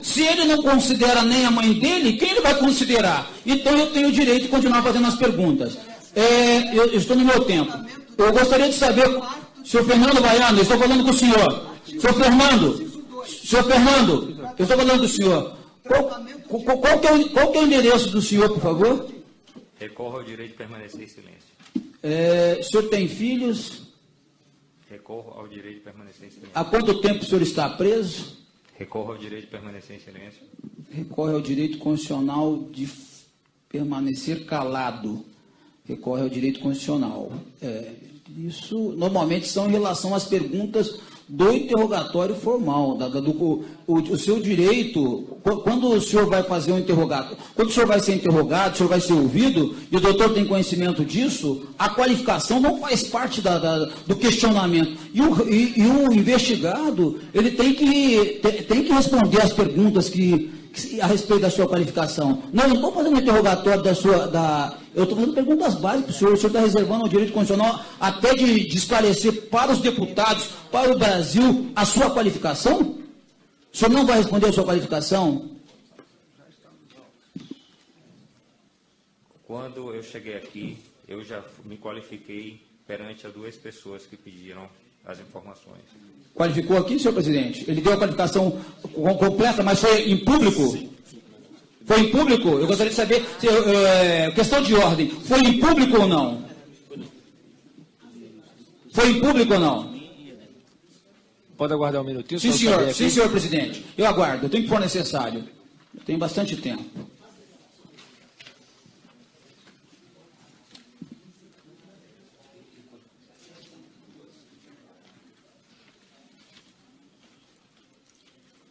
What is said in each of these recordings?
Se ele não considera nem a mãe dele, quem ele vai considerar? Então eu tenho o direito de continuar fazendo as perguntas. Eu estou no meu tempo. Eu gostaria de saber, senhor Fernando Baiano, eu estou falando com o senhor. Senhor Fernando, eu estou falando com o senhor. Qual que é o endereço do senhor, por favor? Recorro ao direito de permanecer em silêncio. O senhor tem filhos? Recorro ao direito de permanecer em silêncio. Há quanto tempo o senhor está preso? Recorro ao direito de permanecer em silêncio. Recorre ao direito constitucional de permanecer calado. Recorre ao direito constitucional. Isso normalmente são em relação às perguntas do interrogatório formal, o seu direito, quando o senhor vai fazer um interrogatório, quando o senhor vai ser interrogado, o senhor vai ser ouvido, e o doutor tem conhecimento disso, a qualificação não faz parte do questionamento. E o investigado, ele tem que responder às perguntas a respeito da sua qualificação. Não estou fazendo interrogatório eu estou fazendo perguntas básicas para o senhor está reservando ao direito constitucional até de esclarecer para os deputados, para o Brasil, a sua qualificação? O senhor não vai responder a sua qualificação? Quando eu cheguei aqui, eu já me qualifiquei perante as duas pessoas que pediram as informações. Qualificou aqui, senhor presidente? Ele deu a qualificação completa, mas foi em público? Sim. Foi em público? Eu gostaria de saber, questão de ordem, foi em público ou não? Foi em público ou não? Pode aguardar um minutinho? Sim, senhor presidente. Eu aguardo, o tempo que for necessário. Eu tenho bastante tempo.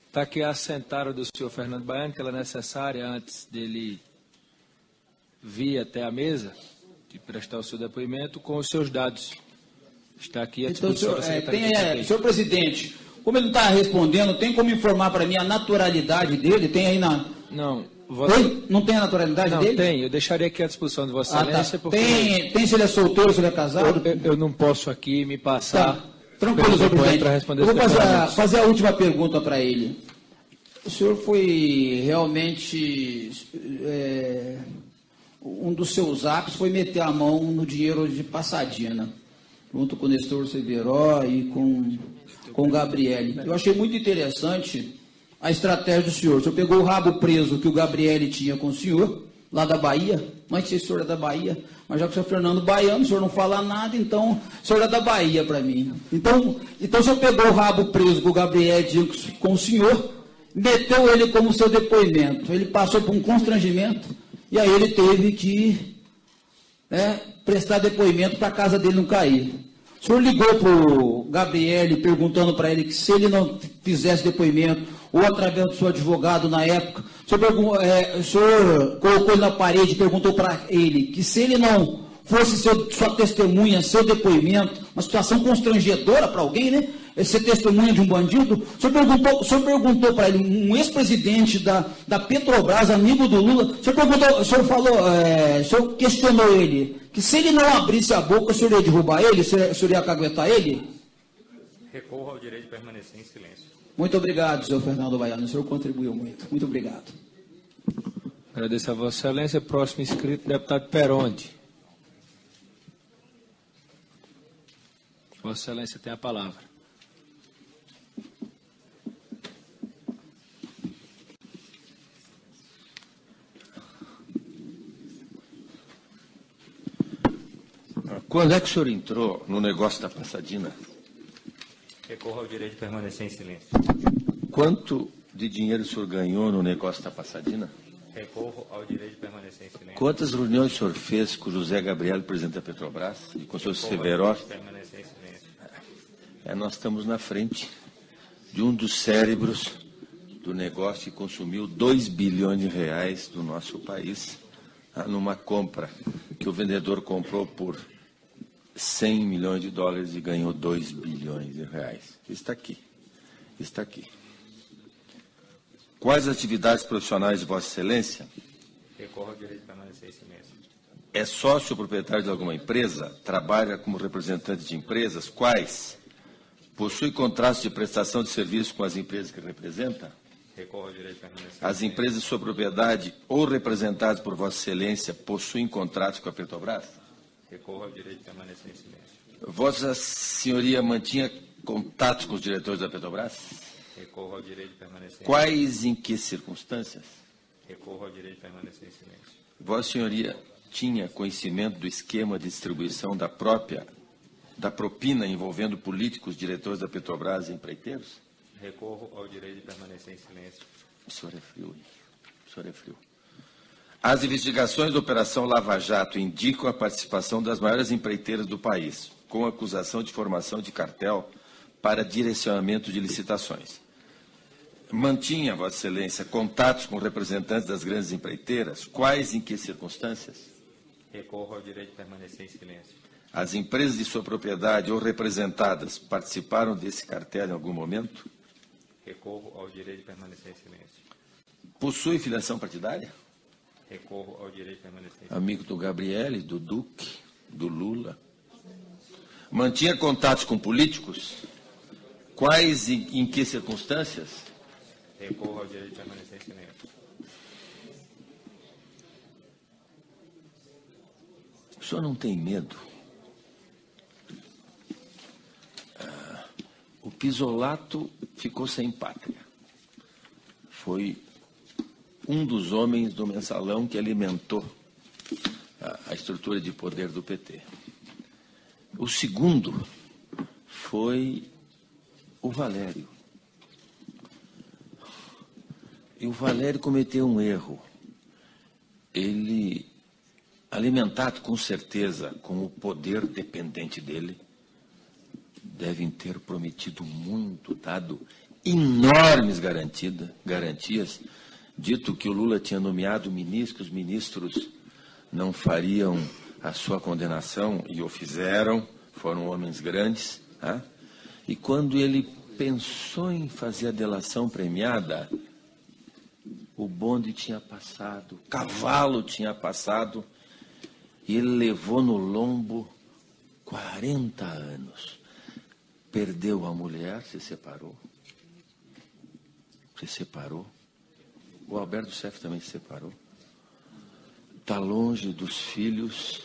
Está aqui a sentada do senhor Fernando Baiano, que ela é necessária antes dele vir até a mesa e prestar o seu depoimento com os seus dados. Está aqui a disposição da secretaria. Senhor presidente, como ele não está respondendo, tem como informar para mim a naturalidade dele? Tem aí na... Não. Não tem a naturalidade dele? Não, tem. Eu deixaria aqui à disposição de Vossa Excelência. Tá. Tem se ele é solteiro, se ele é casado? Eu não posso aqui me passar... Tá. Tranquilo, senhor presidente. Eu vou fazer a última pergunta para ele. O senhor foi realmente... um dos seus ápices foi meter a mão no dinheiro de Passadina, junto com o Nestor Severo e com o Gabriele. Eu achei muito interessante a estratégia do senhor. O senhor pegou o rabo preso que o Gabriele tinha com o senhor, lá da Bahia. Não sei se o senhor é da Bahia, mas já que o senhor Fernando Baiano, o senhor não fala nada, então o senhor é da Bahia para mim. Então o senhor pegou o rabo preso que o Gabriele tinha com o senhor, meteu ele como seu depoimento. Ele passou por um constrangimento e aí ele teve que prestar depoimento para a casa dele não cair. O senhor ligou para o Gabriele perguntando para ele que se ele não fizesse depoimento, ou através do seu advogado na época, o senhor colocou ele na parede e perguntou para ele que se ele não fosse sua testemunha, seu depoimento, uma situação constrangedora para alguém, né? Ser testemunha de um bandido. O senhor perguntou para ele, um ex-presidente da Petrobras, amigo do Lula, o senhor questionou ele, que se ele não abrisse a boca, o senhor ia derrubar ele, o senhor ia acaguetar ele? Recorro ao direito de permanecer em silêncio. Muito obrigado, senhor Fernando Baiano, o senhor contribuiu muito. Muito obrigado. Agradeço a Vossa Excelência. Próximo inscrito, deputado Peronde. Vossa Excelência tem a palavra. Quando é que o senhor entrou no negócio da Passadina? Recorro ao direito de permanecer em silêncio. Quanto de dinheiro o senhor ganhou no negócio da Passadina? Recorro ao direito de permanecer em silêncio. Quantas reuniões o senhor fez com o José Gabriel, presidente da Petrobras, e com o senhor Severo? Permanecer em silêncio. Nós estamos na frente de um dos cérebros do negócio que consumiu 2 bilhões de reais do nosso país, numa compra que o vendedor comprou por 100 milhões de dólares e ganhou 2 bilhões de reais. Está aqui. Está aqui. Quais atividades profissionais de Vossa Excelência? Recorro ao direito de permanecer em silêncio. É sócio proprietário de alguma empresa? Trabalha como representante de empresas? Quais? Possui contratos de prestação de serviço com as empresas que representa? Recorro ao direito de permanecer. As empresas de sua propriedade ou representadas por Vossa Excelência possuem contratos com a Petrobras? Recorro ao direito de permanecer em silêncio. Vossa Senhoria mantinha contatos com os diretores da Petrobras? Recorro ao direito de permanecer em Quais e em que circunstâncias? silêncio. Recorro ao direito de permanecer em silêncio. Vossa Senhoria tinha conhecimento do esquema de distribuição da propina envolvendo políticos, diretores da Petrobras e empreiteiros? Recorro ao direito de permanecer em silêncio. O senhor é frio, hein? O senhor é frio. As investigações da Operação Lava Jato indicam a participação das maiores empreiteiras do país, com acusação de formação de cartel para direcionamento de licitações. Mantinha, Vossa Excelência, contatos com representantes das grandes empreiteiras? Quais e em que circunstâncias? Recorro ao direito de permanecer em silêncio. As empresas de sua propriedade ou representadas participaram desse cartel em algum momento? Recorro ao direito de permanecer em silêncio. Possui filiação partidária? Recorro ao direito de permanecer em silêncio. Amigo do Gabriele, do Duque, do Lula. Mantinha contatos com políticos? Quais e em que circunstâncias? Recorro ao direito de permanecer em silêncio. O senhor não tem medo? O Pisolato ficou sem pátria. Foi um dos homens do mensalão que alimentou a estrutura de poder do PT. O segundo foi o Valério. E o Valério cometeu um erro. Ele, alimentado com certeza com o poder dependente dele, devem ter prometido muito, dado enormes garantias, dito que o Lula tinha nomeado ministros, os ministros não fariam a sua condenação, e o fizeram, foram homens grandes. Tá? E quando ele pensou em fazer a delação premiada, o bonde tinha passado, o cavalo tinha passado, e ele levou no lombo 40 anos. Perdeu a mulher, se separou. Se separou. O Alberto Seff também se separou. Está longe dos filhos.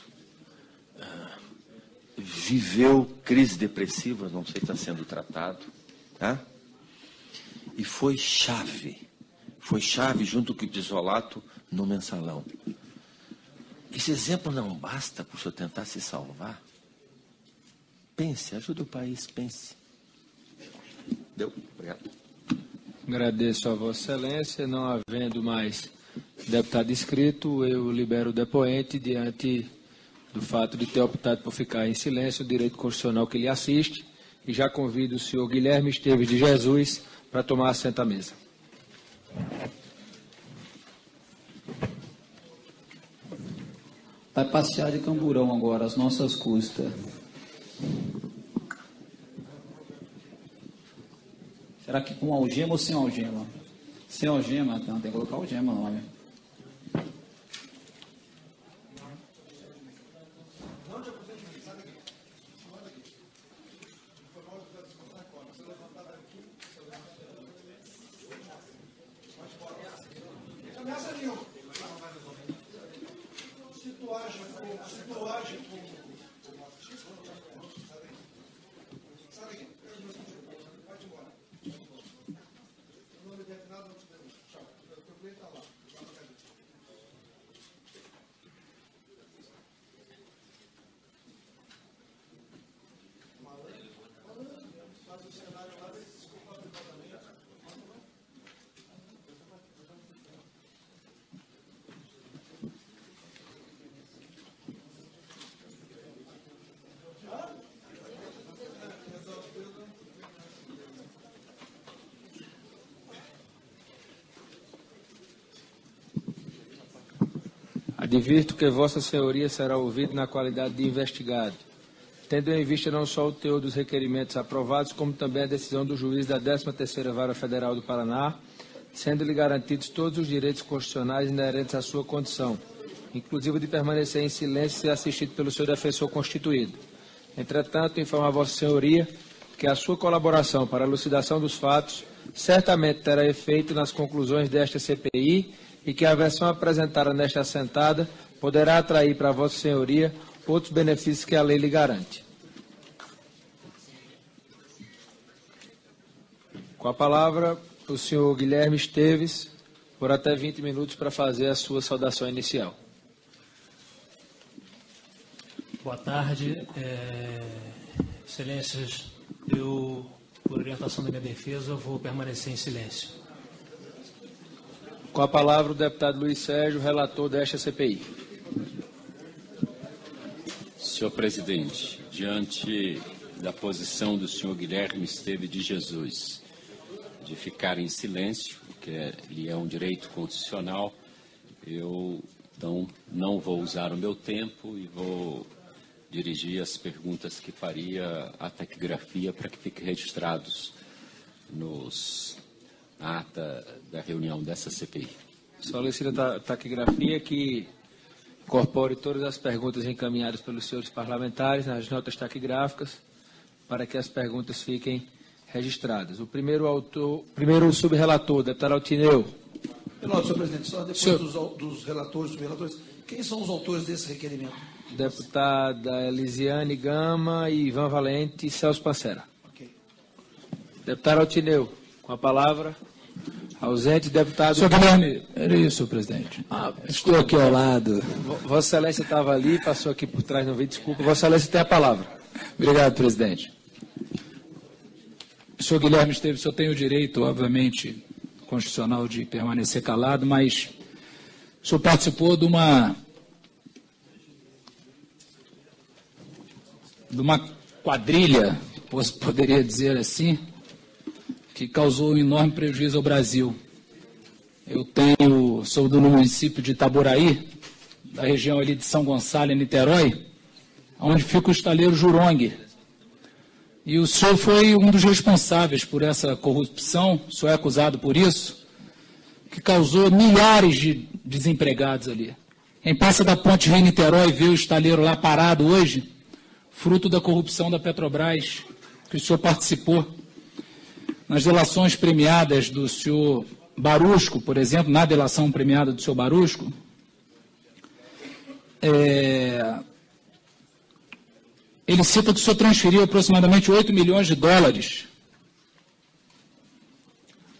Viveu crise depressiva, não sei se está sendo tratado. Tá? E foi chave junto com o Pisolato no mensalão. Esse exemplo não basta para o senhor tentar se salvar? Pense, ajude o país, pense. Deu? Obrigado. Agradeço a Vossa Excelência. Não havendo mais deputado inscrito, eu libero o depoente diante do fato de ter optado por ficar em silêncio, o direito constitucional que lhe assiste, e já convido o senhor Guilherme Esteves de Jesus para tomar assento à mesa. Vai passear de camburão agora, às nossas custas. Será que com algema ou sem algema? Sem algema? Não, tem que colocar algema no nome. Advirto que Vossa Senhoria será ouvido na qualidade de investigado, tendo em vista não só o teor dos requerimentos aprovados, como também a decisão do juiz da 13ª Vara Federal do Paraná, sendo-lhe garantidos todos os direitos constitucionais inerentes à sua condição, inclusive de permanecer em silêncio e ser assistido pelo seu defensor constituído. Entretanto, informo a Vossa Senhoria que a sua colaboração para a elucidação dos fatos certamente terá efeito nas conclusões desta CPI e que a versão apresentada nesta assentada poderá atrair para Vossa Senhoria outros benefícios que a lei lhe garante. Com a palavra, o senhor Guilherme Esteves, por até 20 minutos para fazer a sua saudação inicial. Boa tarde. Excelências, eu, por orientação da minha defesa, vou permanecer em silêncio. Com a palavra, o deputado Luiz Sérgio, relator desta CPI. Senhor presidente, diante da posição do senhor Guilherme Esteves de Jesus de ficar em silêncio, que lhe é um direito constitucional, eu, então, não vou usar o meu tempo e vou dirigir as perguntas que faria à taquigrafia para que fiquem registrados na ata da reunião dessa CPI. Solicito a taquigrafia que incorpore todas as perguntas encaminhadas pelos senhores parlamentares nas notas taquigráficas para que as perguntas fiquem registradas. O primeiro subrelator, deputado Altineu. Senhor presidente, só depois dos relatores, subrelatores, quem são os autores desse requerimento? Deputada Elisiane Gama, Ivan Valente e Celso Pancera. Okay. Deputado Altineu, com a palavra. Ausente, deputado... Senhor Guilherme, era isso, senhor presidente. Estou aqui ao lado. Vossa Excelência estava ali, passou aqui por trás, não vi, desculpa. Vossa Excelência tem a palavra. Obrigado, presidente. Senhor Guilherme Esteves, o senhor tem o direito, obviamente, constitucional de permanecer calado, mas o senhor participou de uma quadrilha, poderia dizer assim, que causou um enorme prejuízo ao Brasil. Sou do município de Itaboraí, da região ali de São Gonçalo, em Niterói, onde fica o estaleiro Jurong. E o senhor foi um dos responsáveis por essa corrupção, o senhor é acusado por isso, que causou milhares de desempregados ali. Quem passa da ponte Rio-Niterói vê o estaleiro lá parado hoje, fruto da corrupção da Petrobras, que o senhor participou. Nas delações premiadas do senhor Barusco, por exemplo, na delação premiada do senhor Barusco, ele cita que o senhor transferiu aproximadamente 8 milhões de dólares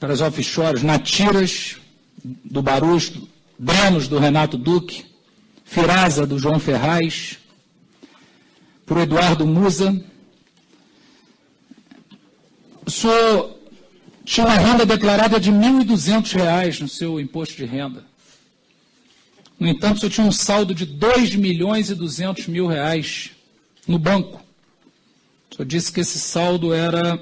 para as offshores, Natiras do Barusco, Brenos do Renato Duque, Firasa do João Ferraz, para o Eduardo Musa. O senhor tinha uma renda declarada de R$ 1.200 no seu imposto de renda. No entanto, o senhor tinha um saldo de R$ 2.200.000 no banco. O senhor disse que esse saldo era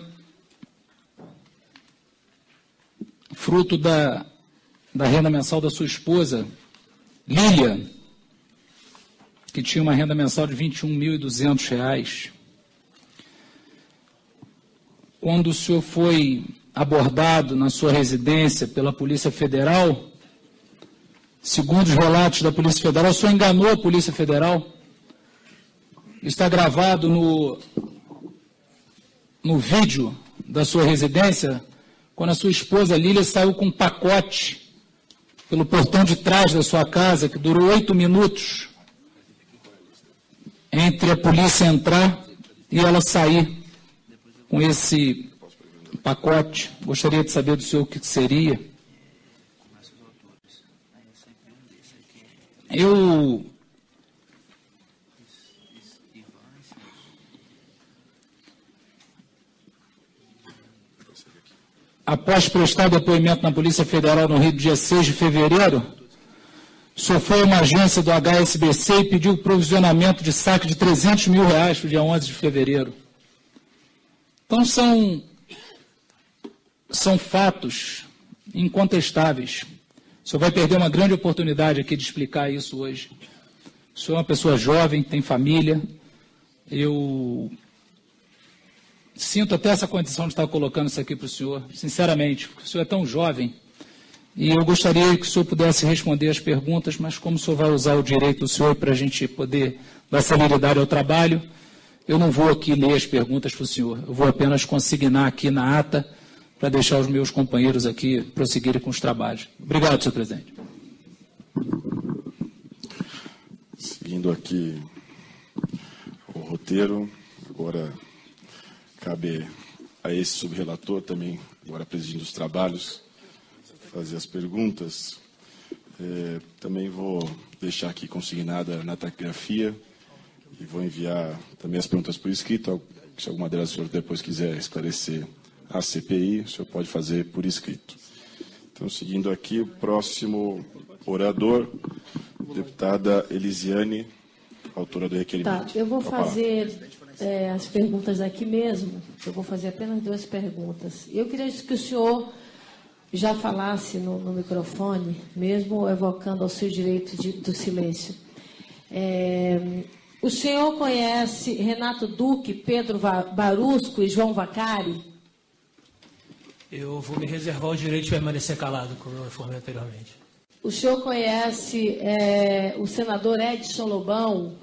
fruto da renda mensal da sua esposa, Lília, que tinha uma renda mensal de R$ 21.200. Quando o senhor foi abordado na sua residência pela Polícia Federal, segundo os relatos da Polícia Federal, o senhor enganou a Polícia Federal. Está gravado no vídeo da sua residência, quando a sua esposa Lília saiu com um pacote pelo portão de trás da sua casa, que durou 8 minutos, entre a polícia entrar e ela sair com esse pacote. Gostaria de saber do senhor o que seria. Após prestar depoimento na Polícia Federal no Rio, dia 6 de fevereiro, o senhor foi a uma agência do HSBC e pediu provisionamento de saque de R$ 300 mil para o dia 11 de fevereiro. Então, são fatos incontestáveis. O senhor vai perder uma grande oportunidade aqui de explicar isso hoje. O senhor é uma pessoa jovem, tem família. Eu sinto até essa condição de estar colocando isso aqui para o senhor, sinceramente, porque o senhor é tão jovem. E eu gostaria que o senhor pudesse responder as perguntas, mas como o senhor vai usar o direito do senhor para a gente poder dar celeridade ao trabalho, eu não vou aqui ler as perguntas para o senhor. Eu vou apenas consignar aqui na ata para deixar os meus companheiros aqui prosseguirem com os trabalhos. Obrigado, senhor presidente. Seguindo aqui o roteiro, agora cabe a esse subrelator também, agora presidindo os trabalhos, fazer as perguntas. Também vou deixar aqui consignada na taquigrafia e vou enviar também as perguntas por escrito. Se alguma delas o senhor depois quiser esclarecer a CPI, o senhor pode fazer por escrito. Então, seguindo aqui, o próximo orador, deputada Elisiane, autora do requerimento. Tá, eu vou fazer as perguntas aqui mesmo. Eu vou fazer apenas 2 perguntas. Eu queria que o senhor já falasse no microfone, mesmo evocando ao seu direito do silêncio. O senhor conhece Renato Duque, Pedro Barusco e João Vacari? Eu vou me reservar o direito de permanecer calado, como eu informei anteriormente. O senhor conhece o senador Edson Lobão?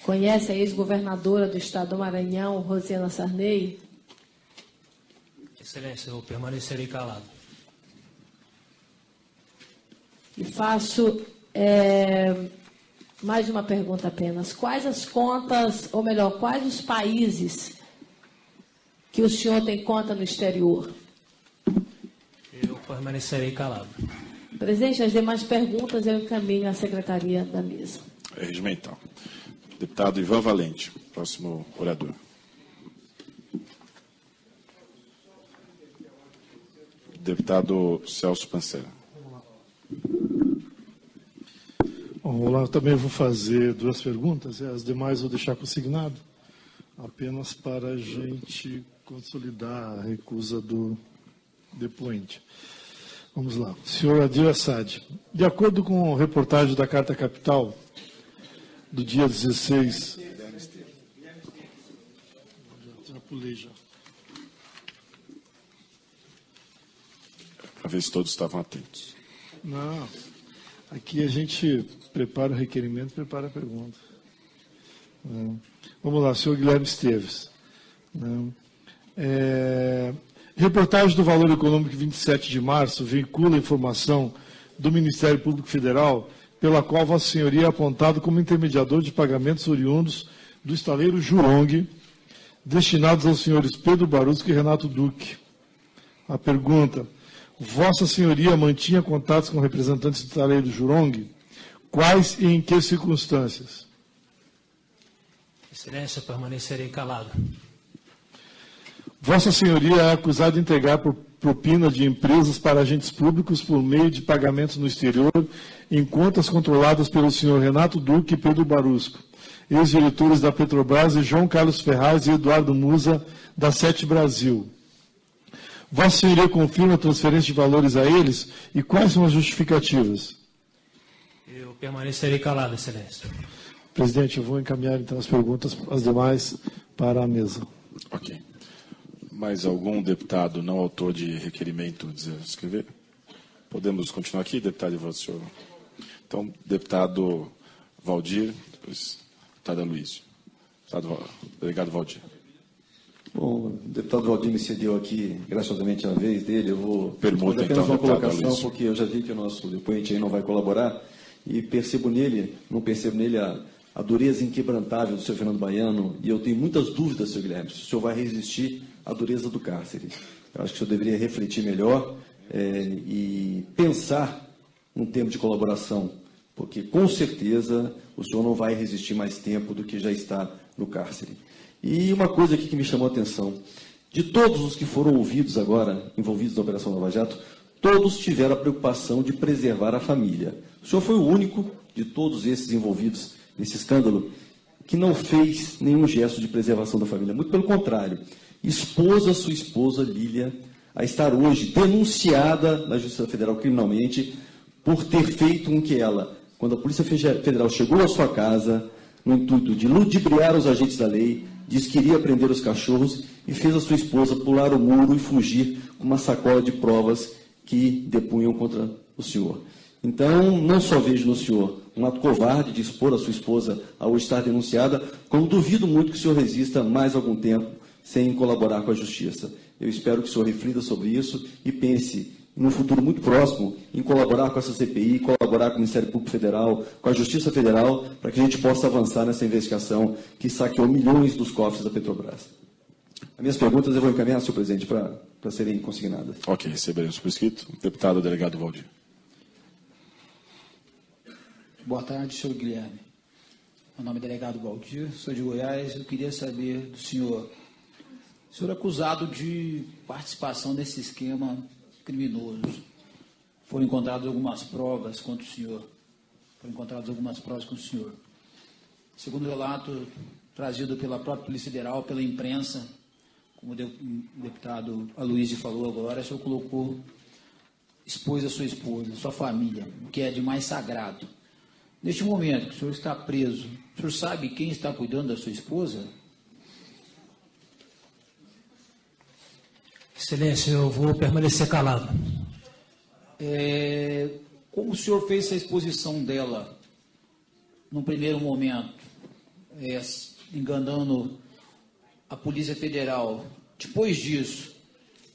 Conhece a ex-governadora do estado do Maranhão, Rosiana Sarney? Excelência, eu permanecerei calado. E faço mais uma pergunta apenas. Quais as contas, ou melhor, quais os países que o senhor tem conta no exterior? Eu permanecerei calado. Presidente, as demais perguntas eu encaminho à secretaria da mesa. Regimental. Deputado Ivan Valente, próximo orador. Deputado Celso Pancera. Olá, eu também vou fazer 2 perguntas, as demais vou deixar consignado, apenas para a gente consolidar a recusa do depoente. Vamos lá. Senhor Adil Assad, de acordo com a reportagem da Carta Capital, do dia 16... Já pulei já. Para ver se todos estavam atentos. Não, aqui a gente prepara o requerimento, prepara a pergunta. Vamos lá, senhor Guilherme Esteves. Reportagem do Valor Econômico 27 de março veicula informação do Ministério Público Federal pela qual Vossa Senhoria é apontado como intermediador de pagamentos oriundos do estaleiro Jurong, destinados aos senhores Pedro Barusco e Renato Duque. A pergunta: Vossa Senhoria mantinha contatos com representantes do estaleiro Jurong? Quais e em que circunstâncias? Excelência, permanecerei calado. Vossa Senhoria é acusada de entregar propina de empresas para agentes públicos por meio de pagamentos no exterior em contas controladas pelo senhor Renato Duque e Pedro Barusco, ex-diretores da Petrobras, e João Carlos Ferraz e Eduardo Musa, da Sete Brasil. Vossa Senhoria confirma a transferência de valores a eles e quais são as justificativas? Eu permanecerei calado, Excelência. Presidente, eu vou encaminhar então as perguntas, as demais, para a mesa. Ok. Mais algum deputado não autor de requerimento escrever? Podemos continuar aqui, deputado Ivan, senhor? Então, deputado Valdir, depois deputada Luísio. Delegado Valdir. Bom, o deputado Valdir me cedeu aqui, graciosamente, a vez dele. Eu vou permuta, fazer apenas então, uma colocação, Luísio, porque eu já vi que o nosso depoente aí não vai colaborar, e não percebo nele a dureza inquebrantável do senhor Fernando Baiano, e eu tenho muitas dúvidas, senhor Guilherme, se o senhor vai resistir à dureza do cárcere. Eu acho que o senhor deveria refletir melhor e pensar num tempo de colaboração, porque, com certeza, o senhor não vai resistir mais tempo do que já está no cárcere. E uma coisa aqui que me chamou a atenção: de todos os que foram ouvidos agora, envolvidos na Operação Lava Jato, todos tiveram a preocupação de preservar a família. O senhor foi o único de todos esses envolvidos nesse escândalo que não fez nenhum gesto de preservação da família. Muito pelo contrário, expôs a sua esposa, Lília, a estar hoje denunciada na Justiça Federal criminalmente por ter feito com que ela, quando a Polícia Federal chegou à sua casa, no intuito de ludibriar os agentes da lei, disse que iria prender os cachorros e fez a sua esposa pular o muro e fugir com uma sacola de provas que depunham contra o senhor. Então, não só vejo no senhor um ato covarde de expor a sua esposa ao estar denunciada, como duvido muito que o senhor resista mais algum tempo sem colaborar com a Justiça. Eu espero que o senhor reflita sobre isso e pense, num futuro muito próximo, em colaborar com essa CPI, colaborar com o Ministério Público Federal, com a Justiça Federal, para que a gente possa avançar nessa investigação que saqueou milhões dos cofres da Petrobras. As minhas perguntas eu vou encaminhar, senhor presidente, para serem consignadas. Ok, receberemos por escrito. Deputado delegado Valdir. Boa tarde, senhor Guilherme. Meu nome é delegado Valdir, sou de Goiás. Eu queria saber do senhor. O senhor é acusado de participação nesse esquema criminoso. Foram encontradas algumas provas contra o senhor. Segundo o relato trazido pela própria Polícia Federal, pela imprensa, como o deputado Aloysio falou agora, o senhor expôs a sua esposa, a sua família, o que é de mais sagrado. Neste momento que o senhor está preso, o senhor sabe quem está cuidando da sua esposa? Excelência, eu vou permanecer calado. Como o senhor fez essa exposição dela, num primeiro momento, enganando a Polícia Federal? Depois disso,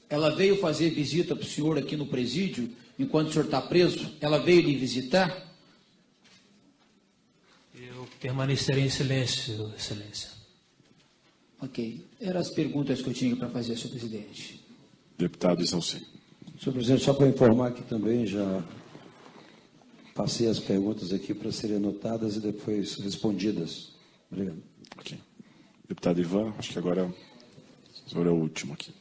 ela veio fazer visita para o senhor aqui no presídio, enquanto o senhor está preso? Ela veio lhe visitar? Eu permanecerei em silêncio, excelência. Ok. Eram as perguntas que eu tinha para fazer, senhor presidente. Deputado Isalci. Senhor presidente, só para informar que também já passei as perguntas aqui para serem anotadas e depois respondidas. Obrigado. Ok. Deputado Ivan, acho que agora o senhor é o último aqui.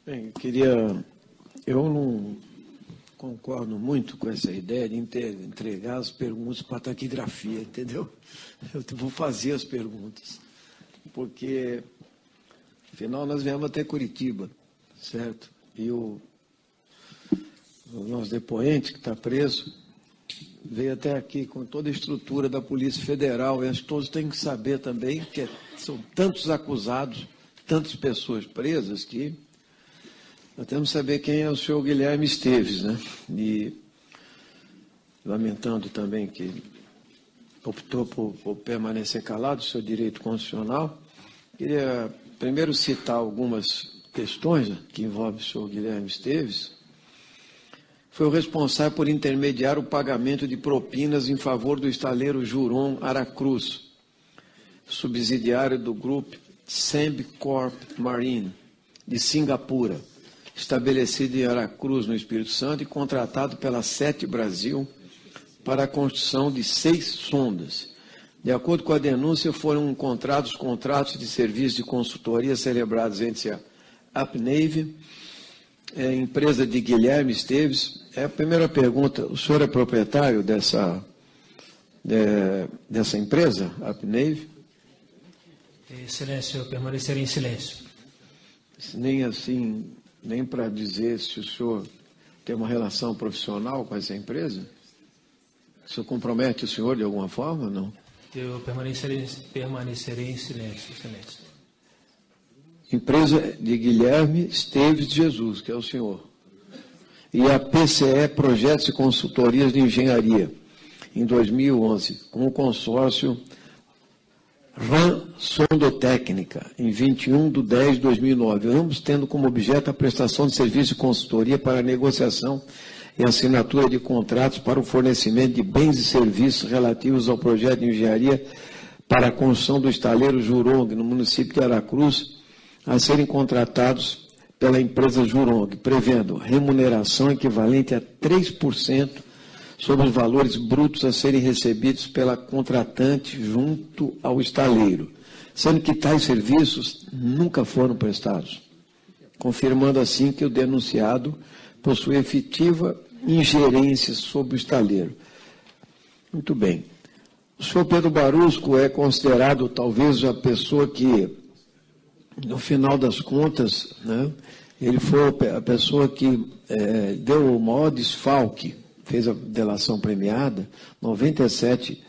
Bem, eu não concordo muito com essa ideia de entregar as perguntas para taquigrafia, entendeu? Eu vou fazer as perguntas, porque, afinal, nós viemos até Curitiba, certo? E o nosso depoente, que está preso, veio até aqui com toda a estrutura da Polícia Federal, e acho que todos têm que saber também que são tantos acusados, tantas pessoas presas, que nós temos que saber quem é o senhor Guilherme Esteves, né? E lamentando também que optou por permanecer calado, seu direito constitucional, queria primeiro citar algumas questões, né, que envolvem o senhor Guilherme Esteves. Foi o responsável por intermediar o pagamento de propinas em favor do estaleiro Juron Aracruz, subsidiário do grupo Sembcorp Marine, de Singapura, estabelecido em Aracruz, no Espírito Santo, e contratado pela Sete Brasil para a construção de 6 sondas. De acordo com a denúncia, foram encontrados contratos de serviço de consultoria celebrados entre a Apnave, empresa de Guilherme Esteves. A primeira pergunta: o senhor é proprietário dessa empresa, Apnave? Excelência, eu permanecerei em silêncio. Nem assim, nem para dizer se o senhor tem uma relação profissional com essa empresa? O senhor compromete o senhor de alguma forma ou não? Eu permanecerei em silêncio, excelência. Empresa de Guilherme Esteves de Jesus, que é o senhor. E a PCE Projetos e Consultorias de Engenharia, em 2011, com o consórcio RAM Sondotécnica, em 21/10/2009, ambos tendo como objeto a prestação de serviço de consultoria para a negociação e assinatura de contratos para o fornecimento de bens e serviços relativos ao projeto de engenharia para a construção do estaleiro Jurong, no município de Aracruz, a serem contratados pela empresa Jurong, prevendo remuneração equivalente a 3% sobre os valores brutos a serem recebidos pela contratante junto ao estaleiro, sendo que tais serviços nunca foram prestados, confirmando assim que o denunciado possui efetiva ingerência sobre o estaleiro. Muito bem. O senhor Pedro Barusco é considerado talvez a pessoa que, no final das contas, né, ele foi a pessoa que deu o maior desfalque fez a delação premiada, 97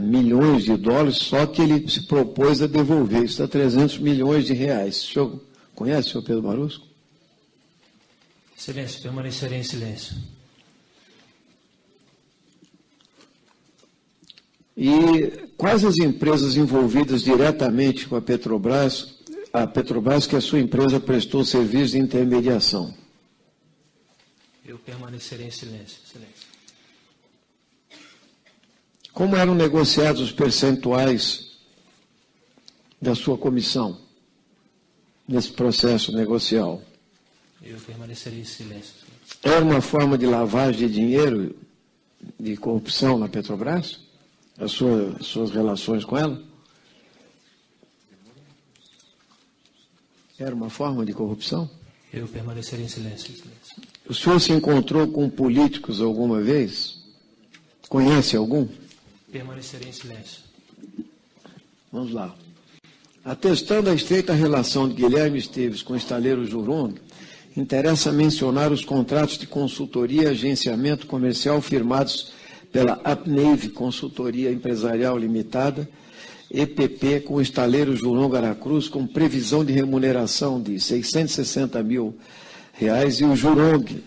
milhões de dólares, só que ele se propôs a devolver. Isso dá 300 milhões de reais. O senhor conhece o senhor Pedro Barusco? Excelência, permanecerei em silêncio. E quais as empresas envolvidas diretamente com a Petrobras que a sua empresa prestou serviço de intermediação? Eu permanecerei em silêncio, excelência. Como eram negociados os percentuais da sua comissão nesse processo negocial? Eu permanecerei em silêncio. Era uma forma de lavagem de dinheiro, de corrupção na Petrobras? As suas relações com ela? Era uma forma de corrupção? Eu permanecerei em silêncio, excelência. O senhor se encontrou com políticos alguma vez? Conhece algum? Permanecerei em silêncio. Vamos lá. Atestando a estreita relação de Guilherme Esteves com o estaleiro Jurong, interessa mencionar os contratos de consultoria e agenciamento comercial firmados pela Apneive Consultoria Empresarial Limitada, EPP, com o estaleiro Jurong Aracruz, com previsão de remuneração de R$660 mil, e o Jurong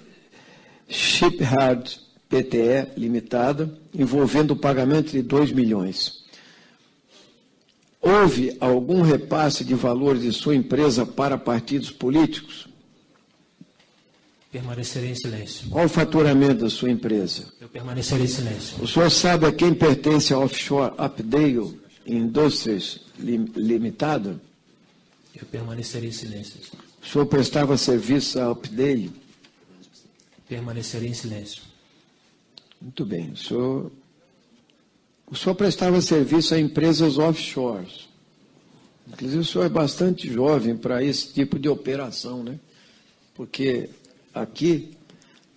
Shipyard PTE Limitada, envolvendo o pagamento de 2 milhões. Houve algum repasse de valores de sua empresa para partidos políticos? Permanecerei em silêncio. Qual o faturamento da sua empresa? Eu permanecerei em silêncio. O senhor sabe a quem pertence a Offshore Updale Industries Limitada? Eu permanecerei em silêncio. O senhor prestava serviço à Updale? Permanecerei em silêncio. Muito bem. O senhor prestava serviço a empresas offshore. Inclusive, o senhor é bastante jovem para esse tipo de operação, né? Porque aqui,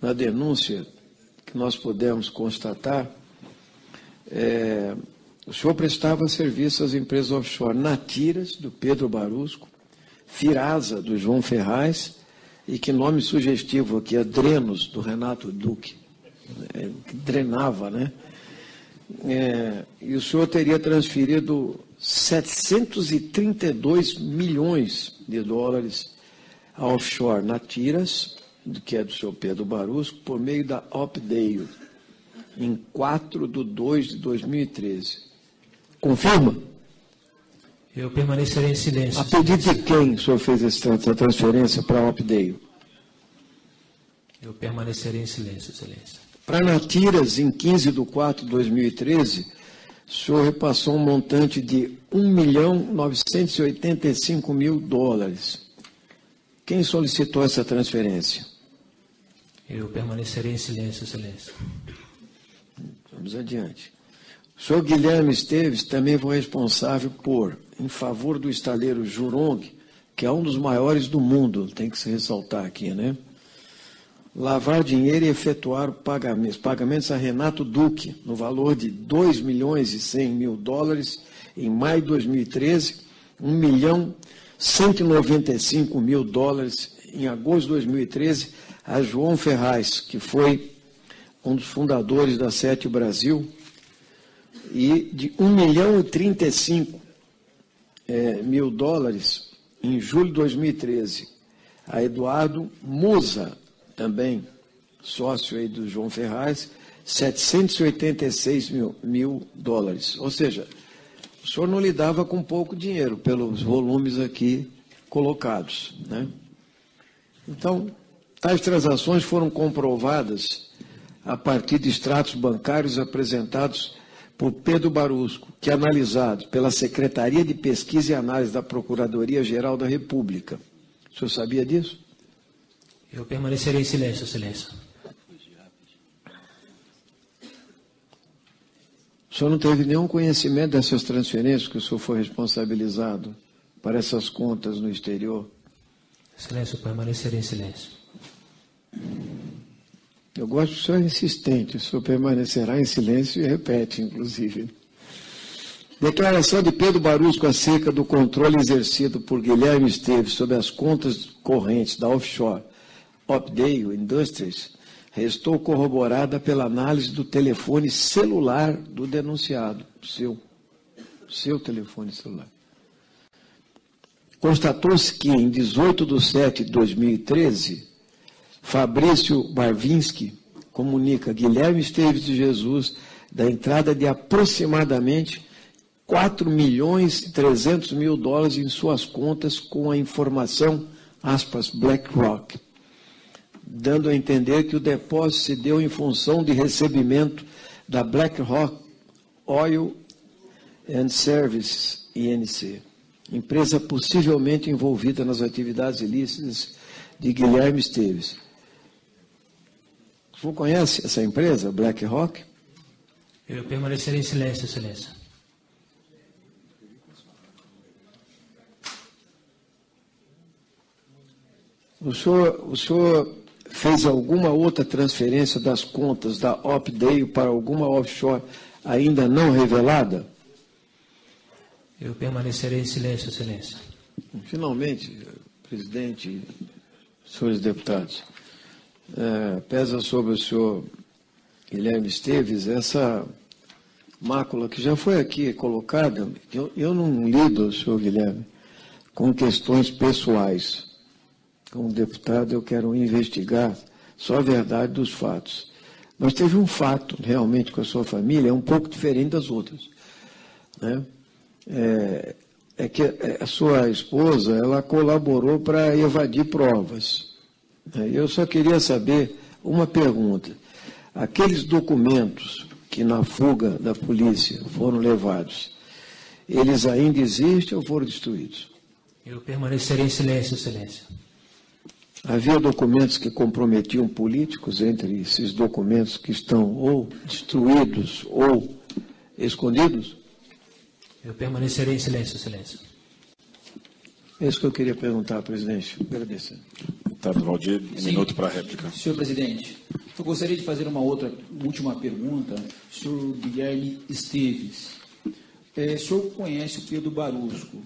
na denúncia que nós pudemos constatar, o senhor prestava serviço às empresas offshore Natiras, do Pedro Barusco, Firasa, do João Ferraz, e que nome sugestivo aqui, a Drenos, do Renato Duque, que drenava, né? E o senhor teria transferido 732 milhões de dólares a offshore Natiras, que é do senhor Pedro Barusco, por meio da Updale, em 4/2/2013. Confirma? Eu permanecerei em silêncio. A pedido de quem o senhor fez essa transferência para a Updale? Eu permanecerei em silêncio, excelência. Para Natiras, em 15/4/2013, o senhor repassou um montante de $1.985.000. Quem solicitou essa transferência? Eu permanecerei em silêncio, excelência. Vamos adiante. O senhor Guilherme Esteves também foi responsável por, em favor do estaleiro Jurong, que é um dos maiores do mundo, tem que se ressaltar aqui, né? Lavar dinheiro e efetuar pagamentos a Renato Duque, no valor de $2.100.000 em maio de 2013, $1.195.000 em agosto de 2013, a João Ferraz, que foi um dos fundadores da Sete Brasil, e de $1.035.000 em julho de 2013, a Eduardo Musa, também sócio aí do João Ferraz, $786.000. Ou seja, o senhor não lidava com pouco dinheiro pelos volumes aqui colocados, né? Então, tais transações foram comprovadas a partir de extratos bancários apresentados por Pedro Barusco, que é analisado pela Secretaria de Pesquisa e Análise da Procuradoria-Geral da República. O senhor sabia disso? Eu permanecerei em silêncio, excelência. O senhor não teve nenhum conhecimento dessas transferências que o senhor foi responsabilizado para essas contas no exterior? Excelência, eu permanecerei em silêncio. Eu gosto que o senhor é insistente, o senhor permanecerá em silêncio e repete, inclusive. Declaração de Pedro Barusco acerca do controle exercido por Guilherme Esteves sobre as contas correntes da Offshore Updale Industries, restou corroborada pela análise do telefone celular do denunciado, seu telefone celular. Constatou-se que, em 18/7/2013, Fabrício Barvinski comunica Guilherme Esteves de Jesus da entrada de aproximadamente $4.300.000 em suas contas com a informação, aspas, BlackRock, dando a entender que o depósito se deu em função de recebimento da BlackRock Oil and Services, INC, empresa possivelmente envolvida nas atividades ilícitas de Guilherme Esteves. O senhor conhece essa empresa, BlackRock? Eu permanecerei em silêncio, Excelência. O senhor fez alguma outra transferência das contas da Opdale para alguma offshore ainda não revelada? Eu permanecerei em silêncio, Excelência. Finalmente, presidente, senhores deputados, pesa sobre o senhor Guilherme Esteves essa mácula que já foi aqui colocada. Eu não lido, senhor Guilherme, com questões pessoais. Como deputado, eu quero investigar só a verdade dos fatos. Mas teve um fato, realmente, com a sua família, um pouco diferente das outras, né? É que a sua esposa, ela colaborou para evadir provas. Eu só queria saber uma pergunta. Aqueles documentos que na fuga da polícia foram levados, eles ainda existem ou foram destruídos? Eu permanecerei em silêncio, Excelência. Havia documentos que comprometiam políticos entre esses documentos que estão ou destruídos ou escondidos? Eu permanecerei em silêncio, Excelência. É isso que eu queria perguntar, presidente. Agradeço. Deputado Valdir, minuto para a réplica. Senhor presidente, eu gostaria de fazer uma última pergunta, senhor Guilherme Esteves. O senhor conhece o Pedro Barusco,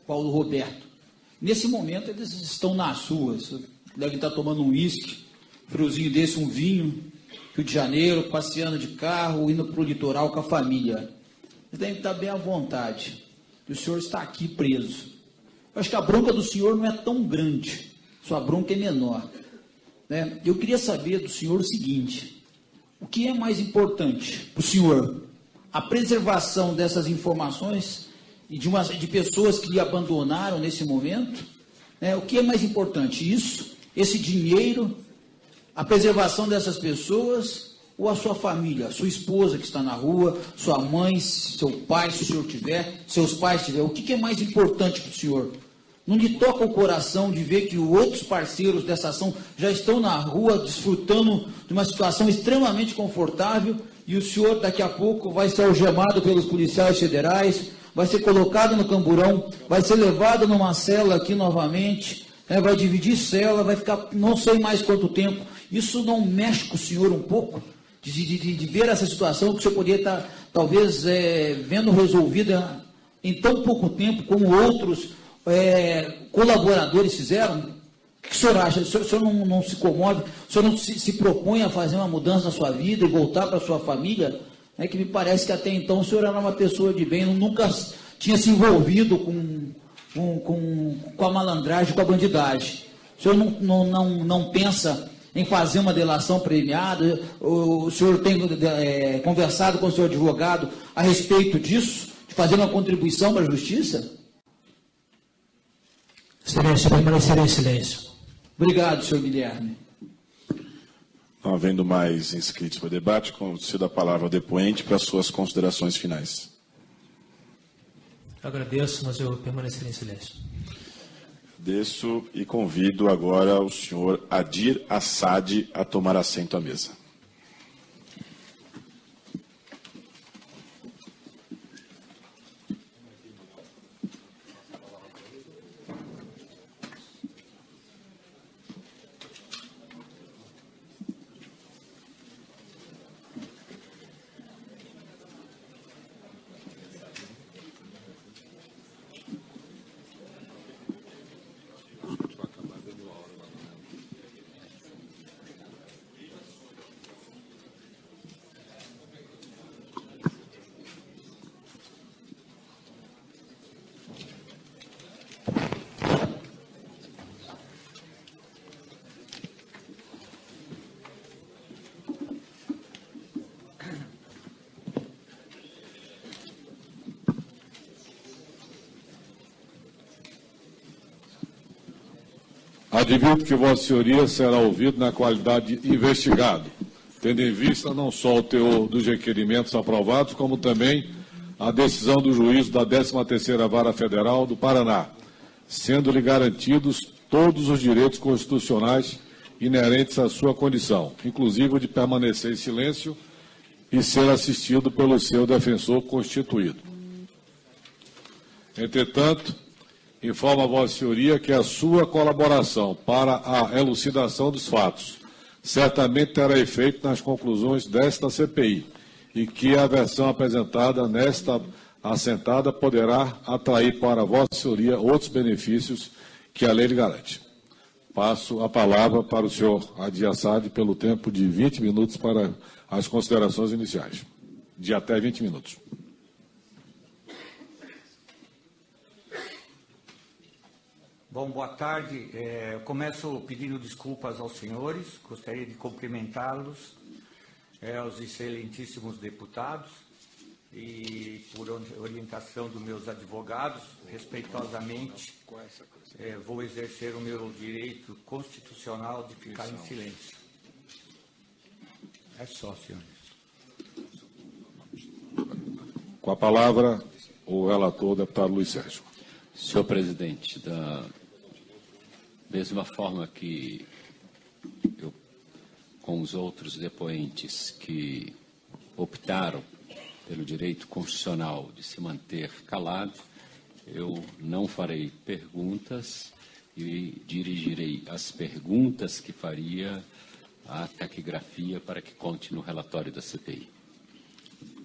Paulo Roberto. Nesse momento, eles estão nas ruas, devem estar tomando um uísque, friozinho desse, um vinho, Rio de Janeiro, passeando de carro, indo para o litoral com a família. Eles devem estar bem à vontade. E o senhor está aqui preso. Eu acho que a bronca do senhor não é tão grande, sua bronca é menor, né? Eu queria saber do senhor o seguinte: o que é mais importante para o senhor? A preservação dessas informações e de pessoas que lhe abandonaram nesse momento, né? O que é mais importante? Isso, esse dinheiro, a preservação dessas pessoas, ou a sua família, a sua esposa que está na rua, sua mãe, seu pai, se o senhor tiver, seus pais tiver? O que é mais importante para o senhor? Não lhe toca o coração de ver que outros parceiros dessa ação já estão na rua desfrutando de uma situação extremamente confortável e o senhor daqui a pouco vai ser algemado pelos policiais federais, vai ser colocado no camburão, vai ser levado numa cela aqui novamente, né, vai dividir cela, vai ficar não sei mais quanto tempo. Isso não mexe com o senhor um pouco? De ver essa situação que o senhor poderia estar, talvez, vendo resolvida em tão pouco tempo, como outros colaboradores fizeram? O que o senhor acha? O senhor não se comove? O senhor não se propõe a fazer uma mudança na sua vida e voltar para a sua família? É que me parece que até então o senhor era uma pessoa de bem, nunca tinha se envolvido com a malandragem, com a bandidagem. O senhor não pensa em fazer uma delação premiada? O senhor tem conversado com o seu advogado a respeito disso, de fazer uma contribuição para a justiça? Excelência, permanecerei em silêncio. Obrigado, senhor Guilherme. Não havendo mais inscritos para o debate, concedo a palavra ao depoente para suas considerações finais. Agradeço, mas eu permanecerei em silêncio. Agradeço e convido agora o senhor Adir Assad a tomar assento à mesa. Advirto que Vossa Senhoria será ouvido na qualidade de investigado, tendo em vista não só o teor dos requerimentos aprovados, como também a decisão do juízo da 13ª Vara Federal do Paraná, sendo-lhe garantidos todos os direitos constitucionais inerentes à sua condição, inclusive o de permanecer em silêncio e ser assistido pelo seu defensor constituído. Entretanto, informo a Vossa Senhoria que a sua colaboração para a elucidação dos fatos certamente terá efeito nas conclusões desta CPI e que a versão apresentada nesta assentada poderá atrair para Vossa Senhoria outros benefícios que a lei lhe garante. Passo a palavra para o senhor Adi Assad pelo tempo de 20 minutos para as considerações iniciais, de até 20 minutos. Bom, boa tarde. Eu começo pedindo desculpas aos senhores, gostaria de cumprimentá-los, aos excelentíssimos deputados, e por orientação dos meus advogados, respeitosamente, vou exercer o meu direito constitucional de ficar em silêncio. É só, senhores. Com a palavra, o relator, o deputado Luiz Sérgio. Senhor presidente, da mesma forma que eu, com os outros depoentes que optaram pelo direito constitucional de se manter calado, eu não farei perguntas e dirigirei as perguntas que faria à taquigrafia para que conte no relatório da CPI.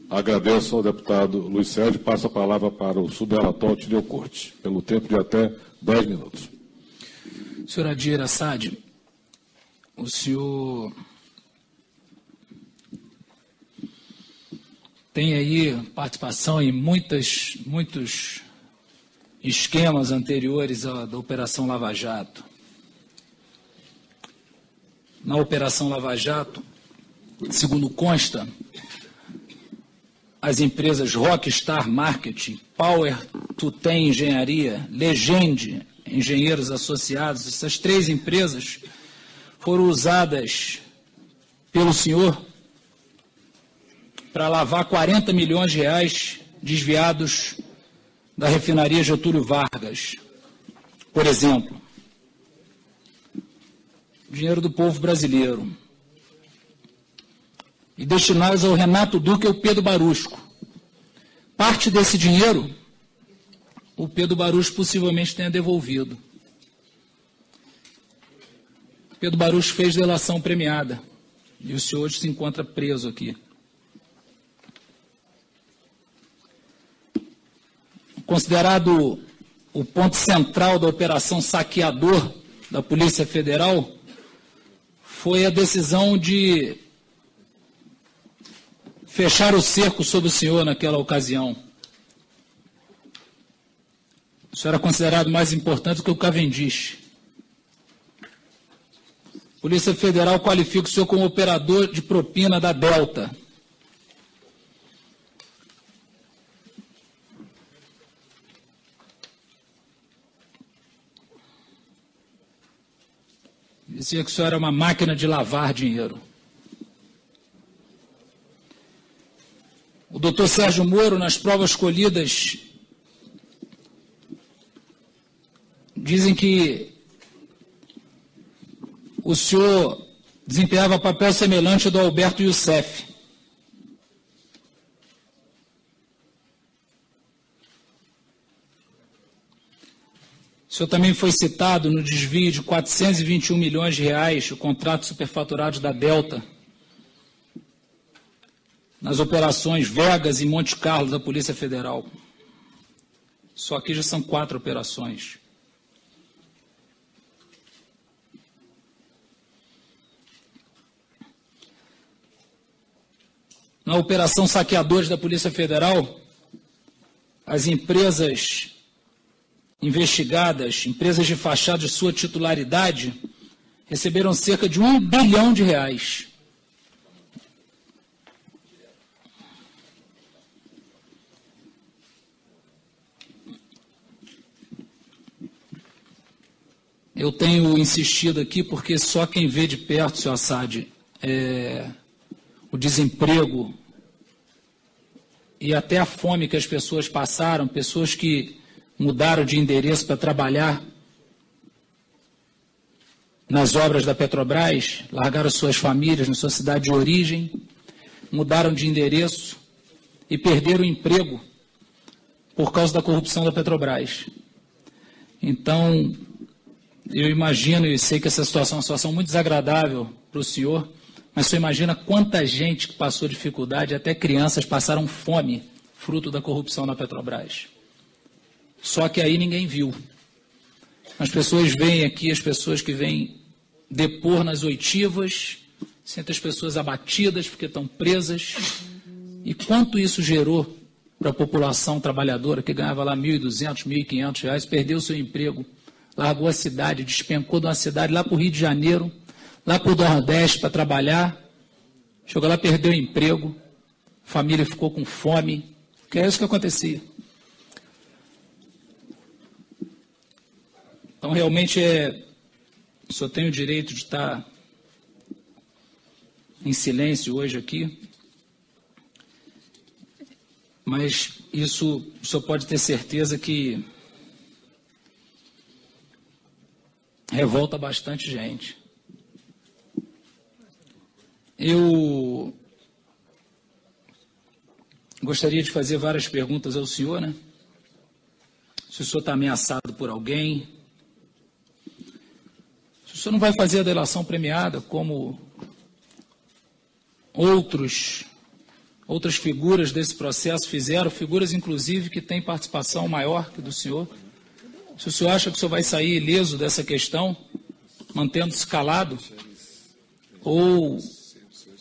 Agradeço ao deputado Luiz Sérgio. Passo a palavra para o subrelator Tideu Corte, pelo tempo de até 10 minutos. Senhor Adi Assad, o senhor tem aí participação em muitos esquemas anteriores da Operação Lava Jato. Na Operação Lava Jato, segundo consta, as empresas Rockstar Marketing, Power to Ten Engenharia, Legende Engenheiros Associados, essas 3 empresas foram usadas pelo senhor para lavar 40 milhões de reais desviados da refinaria Getúlio Vargas. Por exemplo, dinheiro do povo brasileiro, e destinados ao Renato Duque e ao Pedro Barusco. Parte desse dinheiro, o Pedro Barusco possivelmente tenha devolvido. Pedro Barusco fez delação premiada, e o senhor hoje se encontra preso aqui. Considerado o ponto central da Operação Saqueador da Polícia Federal, foi a decisão de fechar o cerco sobre o senhor naquela ocasião. O senhor era considerado mais importante que o Cavendish. A Polícia Federal qualifica o senhor como operador de propina da Delta. Dizia que o senhor era uma máquina de lavar dinheiro. O doutor Sérgio Moro, nas provas colhidas, dizem que o senhor desempenhava papel semelhante ao do Alberto Youssef. O senhor também foi citado no desvio de 421 milhões de reais, o contrato superfaturado da Delta, nas operações Vegas e Monte Carlo da Polícia Federal. Só aqui já são 4 operações. Na Operação Saqueadores da Polícia Federal, as empresas investigadas, empresas de fachada de sua titularidade, receberam cerca de R$1 bilhão. Eu tenho insistido aqui porque só quem vê de perto, senhor Assad, o desemprego e até a fome que as pessoas passaram, pessoas que mudaram de endereço para trabalhar nas obras da Petrobras, largaram suas famílias na sua cidade de origem, mudaram de endereço e perderam o emprego por causa da corrupção da Petrobras. Então, eu imagino e sei que essa situação é uma situação muito desagradável para o senhor, mas o senhor imagina quanta gente que passou dificuldade, até crianças passaram fome, fruto da corrupção na Petrobras. Só que aí ninguém viu. As pessoas veem aqui, as pessoas que vêm depor nas oitivas, sentem as pessoas abatidas porque estão presas. E quanto isso gerou para a população trabalhadora, que ganhava lá R$ 1.200, R$ 1.500, perdeu seu emprego, largou a cidade, despencou de uma cidade lá para o Rio de Janeiro, lá para o Nordeste para trabalhar, chegou lá, perdeu o emprego, a família ficou com fome, que é isso que acontecia. Então, realmente, só tenho o direito de estar em silêncio hoje aqui, mas isso o senhor pode ter certeza que revolta bastante gente. Eu gostaria de fazer várias perguntas ao senhor, né? Se o senhor está ameaçado por alguém, se o senhor não vai fazer a delação premiada como outras figuras desse processo fizeram, figuras inclusive que têm participação maior que do senhor. Se o senhor acha que o senhor vai sair ileso dessa questão, mantendo-se calado, ou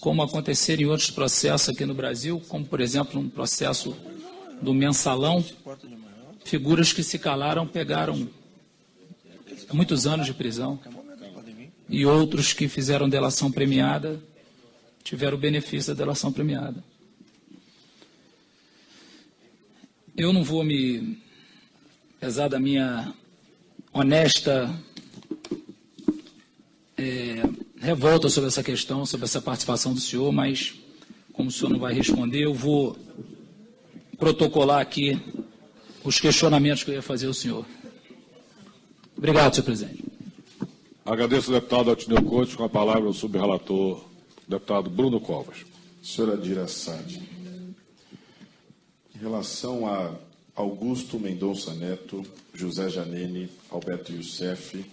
como aconteceu em outros processos aqui no Brasil, como, por exemplo, um processo do Mensalão, figuras que se calaram pegaram muitos anos de prisão, e outros que fizeram delação premiada tiveram o benefício da delação premiada. Eu não vou me pesar da minha honesta revolta sobre essa questão, sobre essa participação do senhor, mas como o senhor não vai responder, eu vou protocolar aqui os questionamentos que eu ia fazer ao senhor. Obrigado, senhor presidente. Agradeço ao deputado Altineu Couto, com a palavra o subrelator, deputado Bruno Covas. Senhora Adira Assad, em relação a Augusto Mendonça Neto, José Janene, Alberto Youssef,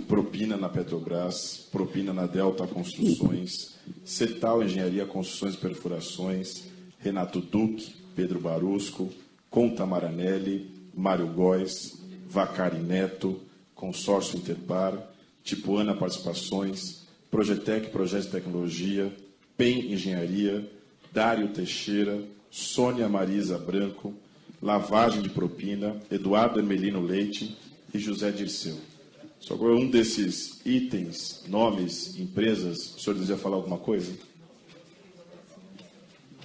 propina na Petrobras, propina na Delta Construções, Cetal Engenharia, Construções e Perfurações, Renato Duque, Pedro Barusco, Conta Maranelli, Mário Góes, Vacari Neto, Consórcio Interpar, Tipuana Participações, Projetec Projetos de Tecnologia, PEN Engenharia, Dário Teixeira, Sônia Marisa Branco, Lavagem de Propina, Eduardo Hermelino Leite e José Dirceu. Só que um desses itens, nomes, empresas, o senhor deseja falar alguma coisa?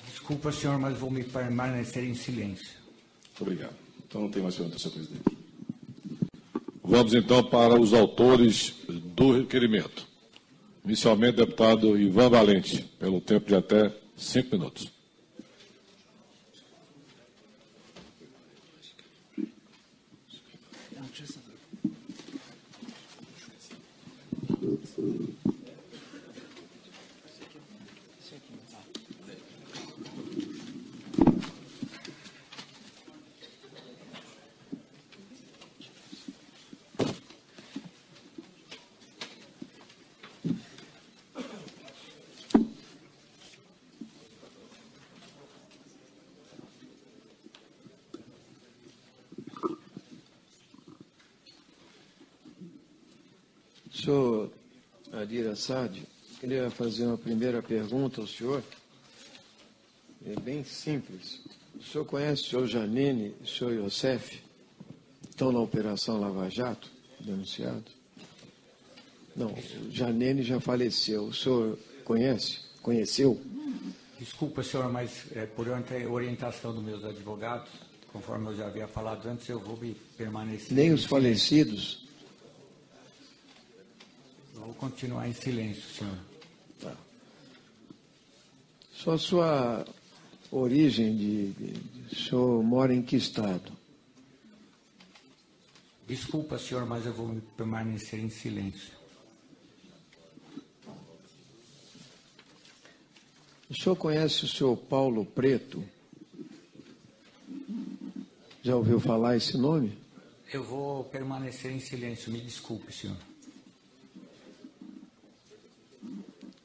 Desculpa, senhor, mas vou me permanecer em silêncio. Obrigado. Então não tem mais pergunta, senhor presidente. Vamos então para os autores do requerimento. Inicialmente, deputado Ivan Valente, pelo tempo de até 5 minutos. Senhor Adira Assad, queria fazer uma primeira pergunta ao senhor. É bem simples. O senhor conhece o senhor Janene e o senhor Youssef? Estão na Operação Lava Jato, denunciado? Não, o Janene já faleceu. O senhor conhece? Conheceu? Desculpa, senhor, mas por orientação dos meus advogados, conforme eu já havia falado antes, eu vou me permanecer. Nem os falecidos? Vou continuar em silêncio, senhor. Tá. Só sua origem o senhor mora em que estado? Desculpa, senhor, mas eu vou permanecer em silêncio. O senhor conhece o senhor Paulo Preto? Já ouviu falar esse nome? Eu vou permanecer em silêncio, me desculpe, senhor.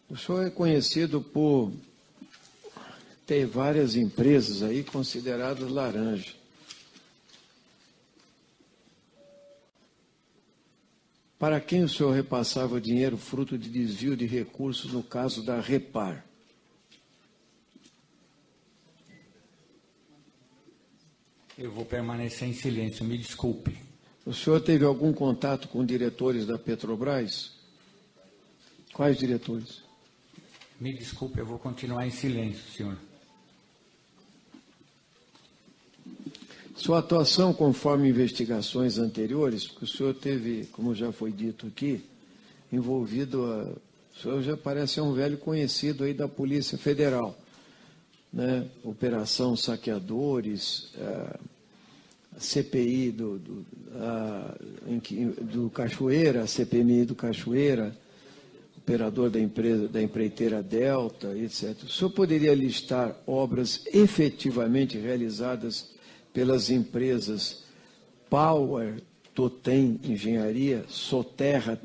O senhor é conhecido por ter várias empresas aí consideradas laranja. Para quem o senhor repassava dinheiro fruto de desvio de recursos no caso da Repar? Eu vou permanecer em silêncio, me desculpe. O senhor teve algum contato com diretores da Petrobras? Quais diretores? Me desculpe, eu vou continuar em silêncio, senhor. Sua atuação conforme investigações anteriores, porque o senhor teve, como já foi dito aqui, envolvido, o senhor já parece ser um velho conhecido aí da Polícia Federal, né? Operação Saqueadores, a CPI do Cachoeira, a CPMI do Cachoeira, operador da empreiteira Delta, etc. O senhor poderia listar obras efetivamente realizadas pelas empresas Power, Totem Engenharia, Soterra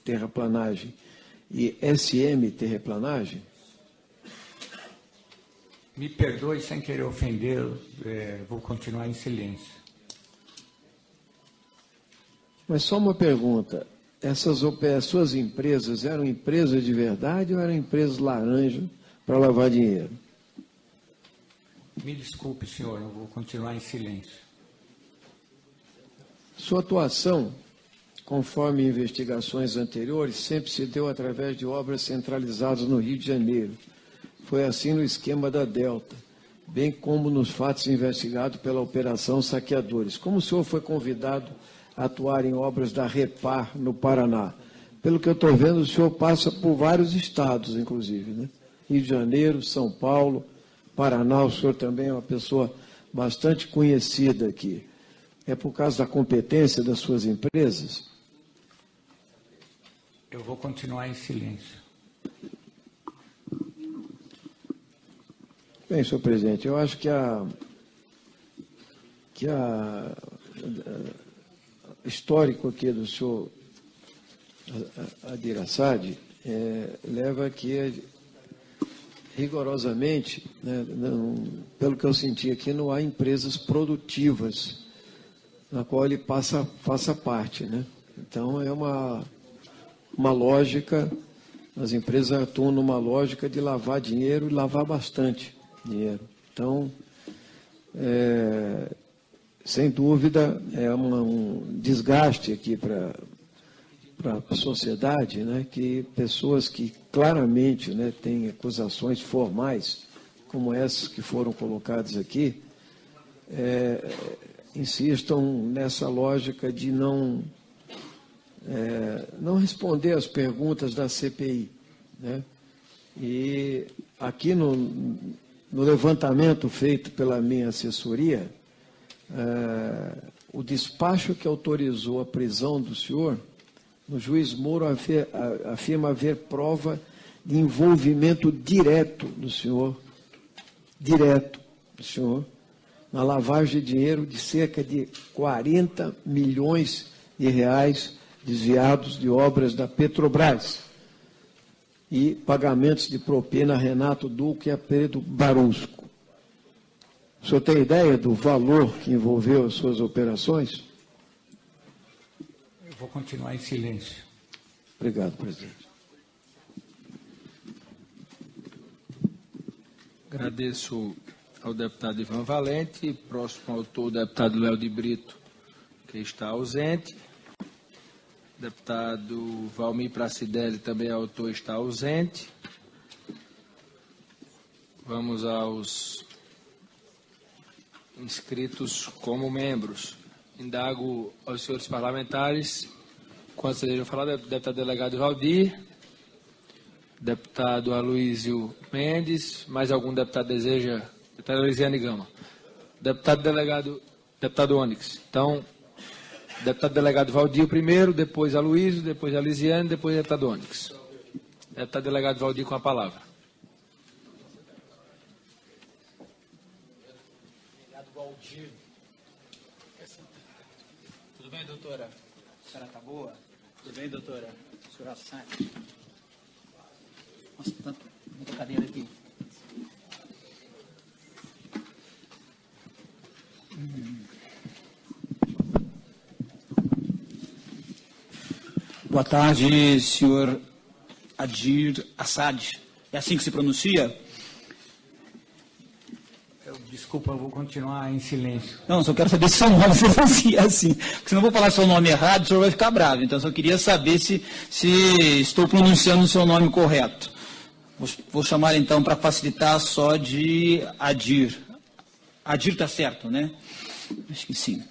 Terraplanagem e SM Terraplanagem? Me perdoe sem querer ofendê-lo, vou continuar em silêncio. Mas só uma pergunta, essas suas empresas eram empresas de verdade ou eram empresas laranja para lavar dinheiro? Me desculpe, senhor, eu vou continuar em silêncio. Sua atuação, conforme investigações anteriores, sempre se deu através de obras centralizadas no Rio de Janeiro. Foi assim no esquema da Delta, bem como nos fatos investigados pela Operação Saqueadores. Como o senhor foi convidado a atuar em obras da Repar, no Paraná? Pelo que eu estou vendo, o senhor passa por vários estados, inclusive, né? Rio de Janeiro, São Paulo, Paraná. O senhor também é uma pessoa bastante conhecida aqui. É por causa da competência das suas empresas? Eu vou continuar em silêncio. Bem, senhor presidente, eu acho que histórico aqui do senhor Adir Assad leva aqui rigorosamente, né, pelo que eu senti aqui, não há empresas produtivas na qual ele faça parte, né? Então é uma lógica, as empresas atuam numa lógica de lavar dinheiro e lavar bastante dinheiro. Então, sem dúvida, é um desgaste aqui para a sociedade, né, que pessoas que claramente, né, têm acusações formais, como essas que foram colocadas aqui, insistam nessa lógica de não responder às perguntas da CPI, né? E aqui no levantamento feito pela minha assessoria, o despacho que autorizou a prisão do senhor, o juiz Moro afirma haver prova de envolvimento direto do senhor, na lavagem de dinheiro de cerca de 40 milhões de reais desviados de obras da Petrobras e pagamentos de propina a Renato Duque e a Pedro Barusco. O senhor tem ideia do valor que envolveu as suas operações? Eu vou continuar em silêncio. Obrigado, presidente. Agradeço ao deputado Ivan Valente. Próximo autor, o deputado Léo de Brito, que está ausente. Deputado Valmir Pracidelli, também autor, está ausente. Vamos aos inscritos como membros. Indago aos senhores parlamentares Quantos desejam falar? Deputado delegado Valdir, deputado Aloysio Mendes, mais algum deputado deseja? Deputada Elisiane Gama. Deputado delegado, deputado Onyx. Então, deputado delegado Valdir primeiro, depois Aloysio, depois Elisiane, depois deputado Onyx. Deputado delegado Valdir com a palavra. Delegado Valdir. Tudo bem, doutora? A senhora está boa? Tudo bem, doutora? A senhora sai. Nossa, muita cadeira aqui. Boa tarde, senhor Adir Assad. É assim que se pronuncia? Desculpa, eu vou continuar em silêncio. Não, só quero saber se seu nome se pronuncia assim. Porque se não vou falar seu nome errado, o senhor vai ficar bravo. Então, só queria saber se estou pronunciando o seu nome correto. Vou chamar, então, para facilitar, só de Adir. Adir está certo, né? Acho que sim.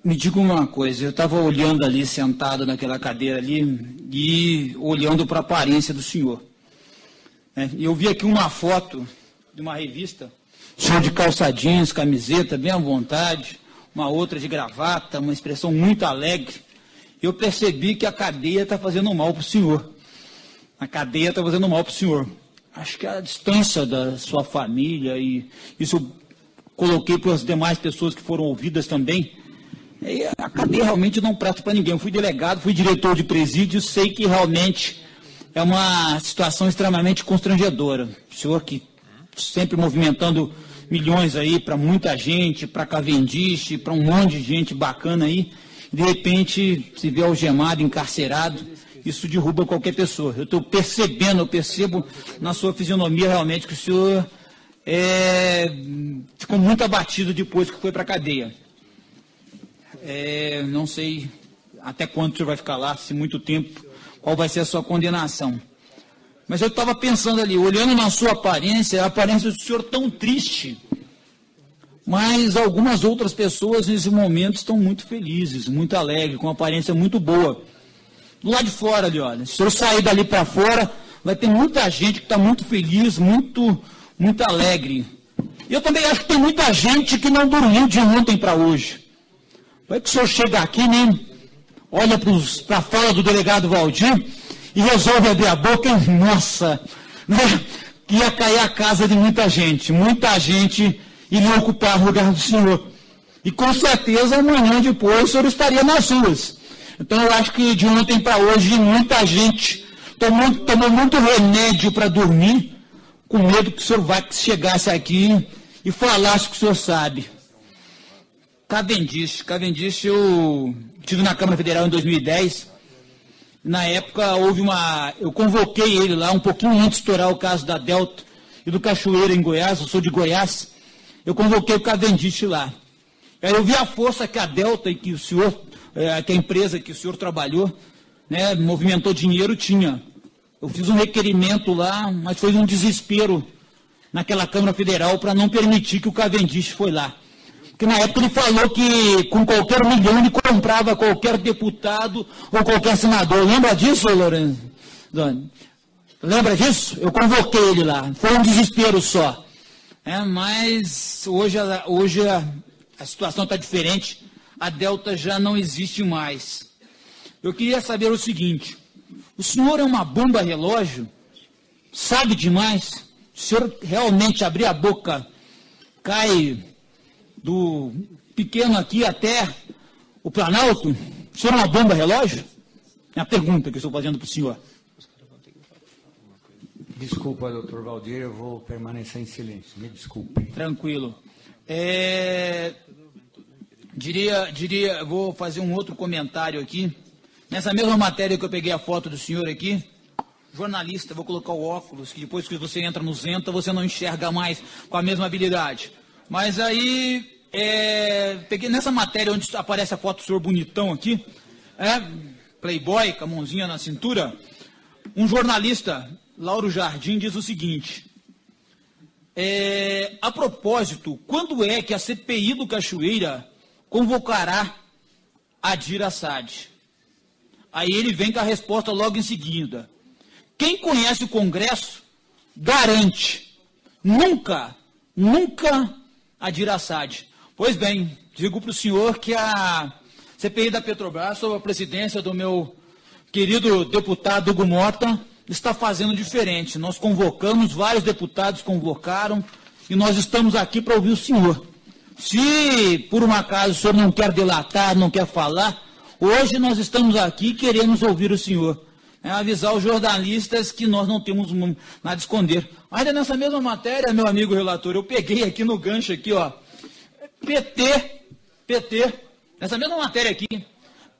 Me diga uma coisa, eu estava olhando ali, sentado naquela cadeira ali, e olhando para a aparência do senhor. E eu vi aqui uma foto de uma revista, senhor de calça jeans, camiseta, bem à vontade, uma outra de gravata, uma expressão muito alegre. Eu percebi que a cadeia está fazendo mal para o senhor. A cadeia está fazendo mal para o senhor. Acho que a distância da sua família, e isso eu coloquei para as demais pessoas que foram ouvidas também, a cadeia realmente não presta para ninguém. Eu fui delegado, fui diretor de presídio, sei que realmente é uma situação extremamente constrangedora. O senhor que sempre movimentando milhões aí para muita gente, para Cavendish, para um monte de gente bacana aí, de repente se vê algemado, encarcerado, isso derruba qualquer pessoa. Eu estou percebendo, eu percebo na sua fisionomia realmente que o senhor ficou muito abatido depois que foi para a cadeia. Não sei até quanto o senhor vai ficar lá, se muito tempo, qual vai ser a sua condenação. Mas eu estava pensando ali, olhando na sua aparência, a aparência do senhor tão triste, mas algumas outras pessoas nesse momento estão muito felizes, muito alegres, com uma aparência muito boa. Do lado de fora ali, olha, se o senhor sair dali para fora, vai ter muita gente que está muito feliz, muito alegre. E eu também acho que tem muita gente que não dormiu de ontem para hoje. Vai que o senhor chega aqui, né, olha para a fala do delegado Valdir e resolve abrir a boca e, nossa, né, ia cair a casa de muita gente iria ocupar o lugar do senhor. E com certeza amanhã depois o senhor estaria nas ruas. Então eu acho que de ontem para hoje muita gente tomou muito remédio para dormir, com medo que o senhor chegasse aqui e falasse o que o senhor sabe. Cavendish, eu estive na Câmara Federal em 2010, na época eu convoquei ele lá, um pouquinho antes de estourar o caso da Delta e do Cachoeira em Goiás, eu sou de Goiás, eu convoquei o Cavendish lá. Aí eu vi a força que a Delta e que o senhor, que a empresa que o senhor trabalhou, né, movimentou dinheiro, tinha. Eu fiz um requerimento lá, mas foi um desespero naquela Câmara Federal para não permitir que o Cavendish foi lá. Porque na época ele falou que com qualquer milhão ele comprava qualquer deputado ou qualquer senador. Lembra disso, Lourenço? Lembra disso? Eu convoquei ele lá. Foi um desespero só. Mas hoje a situação está diferente. A Delta já não existe mais. Eu queria saber o seguinte. O senhor é uma bomba relógio? Sabe demais? O senhor realmente abrir a boca, cai do pequeno aqui até o Planalto? O senhor é uma bomba relógio? É a pergunta que eu estou fazendo para o senhor. Desculpa, doutor Valdir, eu vou permanecer em silêncio. Me desculpe. Tranquilo. Vou fazer um outro comentário aqui. Nessa mesma matéria que eu peguei a foto do senhor aqui, jornalista, vou colocar o óculos, que depois que você entra no Zenta, você não enxerga mais com a mesma habilidade. Mas aí, peguei nessa matéria onde aparece a foto do senhor bonitão aqui, playboy, com a mãozinha na cintura, um jornalista, Lauro Jardim, diz o seguinte, a propósito, quando é que a CPI do Cachoeira convocará Adir Assad. Aí ele vem com a resposta logo em seguida. Quem conhece o Congresso garante. Nunca Adir Assad. Pois bem, digo para o senhor que a CPI da Petrobras, sob a presidência do meu querido deputado Hugo Mota, está fazendo diferente. Nós convocamos, vários deputados convocaram, e nós estamos aqui para ouvir o senhor. Se, por um acaso, o senhor não quer delatar, não quer falar, hoje nós estamos aqui e queremos ouvir o senhor. Avisar os jornalistas que nós não temos nada a esconder. Ainda nessa mesma matéria, meu amigo relator, eu peguei aqui no gancho, aqui, ó, PT, nessa mesma matéria aqui,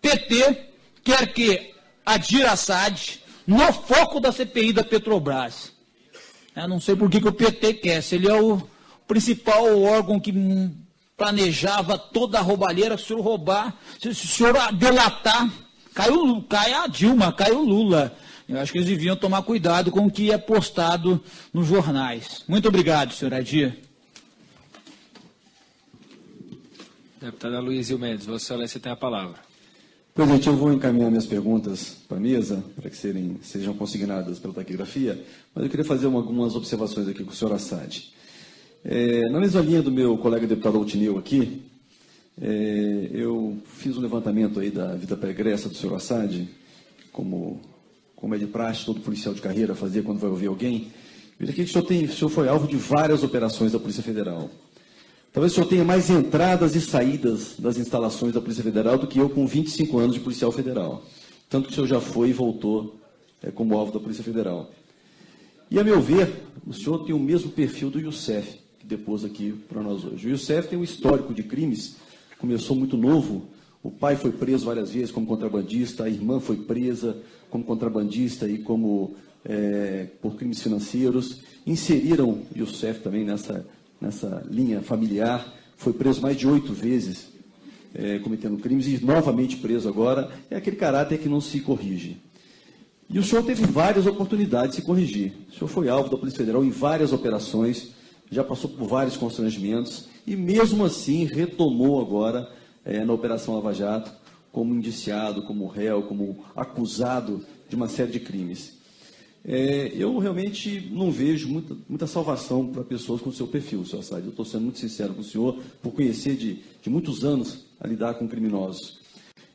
PT quer que Adir Assad no foco da CPI da Petrobras. Eu não sei por que o PT quer, se ele é o principal órgão que planejava toda a roubalheira, se o senhor roubar, se o senhor delatar, cai a Dilma, cai o Lula. Eu acho que eles deviam tomar cuidado com o que é postado nos jornais. Muito obrigado, senhor Adir. Deputada Luizio Mendes, Vossa Excelência tem a palavra. Presidente, eu vou encaminhar minhas perguntas para a mesa, para que sejam consignadas pela taquigrafia, mas eu queria fazer algumas observações aqui com o senhor Assad. Na mesma linha do meu colega deputado Altineu aqui, eu fiz um levantamento aí da vida pregressa do senhor Assad, como é de praxe todo policial de carreira fazer quando vai ouvir alguém. Veja aqui que o senhor foi alvo de várias operações da Polícia Federal. Talvez o senhor tenha mais entradas e saídas das instalações da Polícia Federal do que eu com 25 anos de policial federal. Tanto que o senhor já foi e voltou como alvo da Polícia Federal. E, a meu ver, o senhor tem o mesmo perfil do Youssef, que depôs aqui para nós hoje. O Youssef tem um histórico de crimes, começou muito novo. O pai foi preso várias vezes como contrabandista, a irmã foi presa como contrabandista e por crimes financeiros. Inseriram o Youssef também nessa linha familiar, foi preso mais de 8 vezes, cometendo crimes, e novamente preso agora. É aquele caráter que não se corrige. E o senhor teve várias oportunidades de se corrigir. O senhor foi alvo da Polícia Federal em várias operações, já passou por vários constrangimentos, e mesmo assim retomou agora, na Operação Lava Jato, como indiciado, como réu, como acusado de uma série de crimes. Eu realmente não vejo muita salvação para pessoas com o seu perfil, senhor Assad. Eu estou sendo muito sincero com o senhor, por conhecer de muitos anos a lidar com criminosos.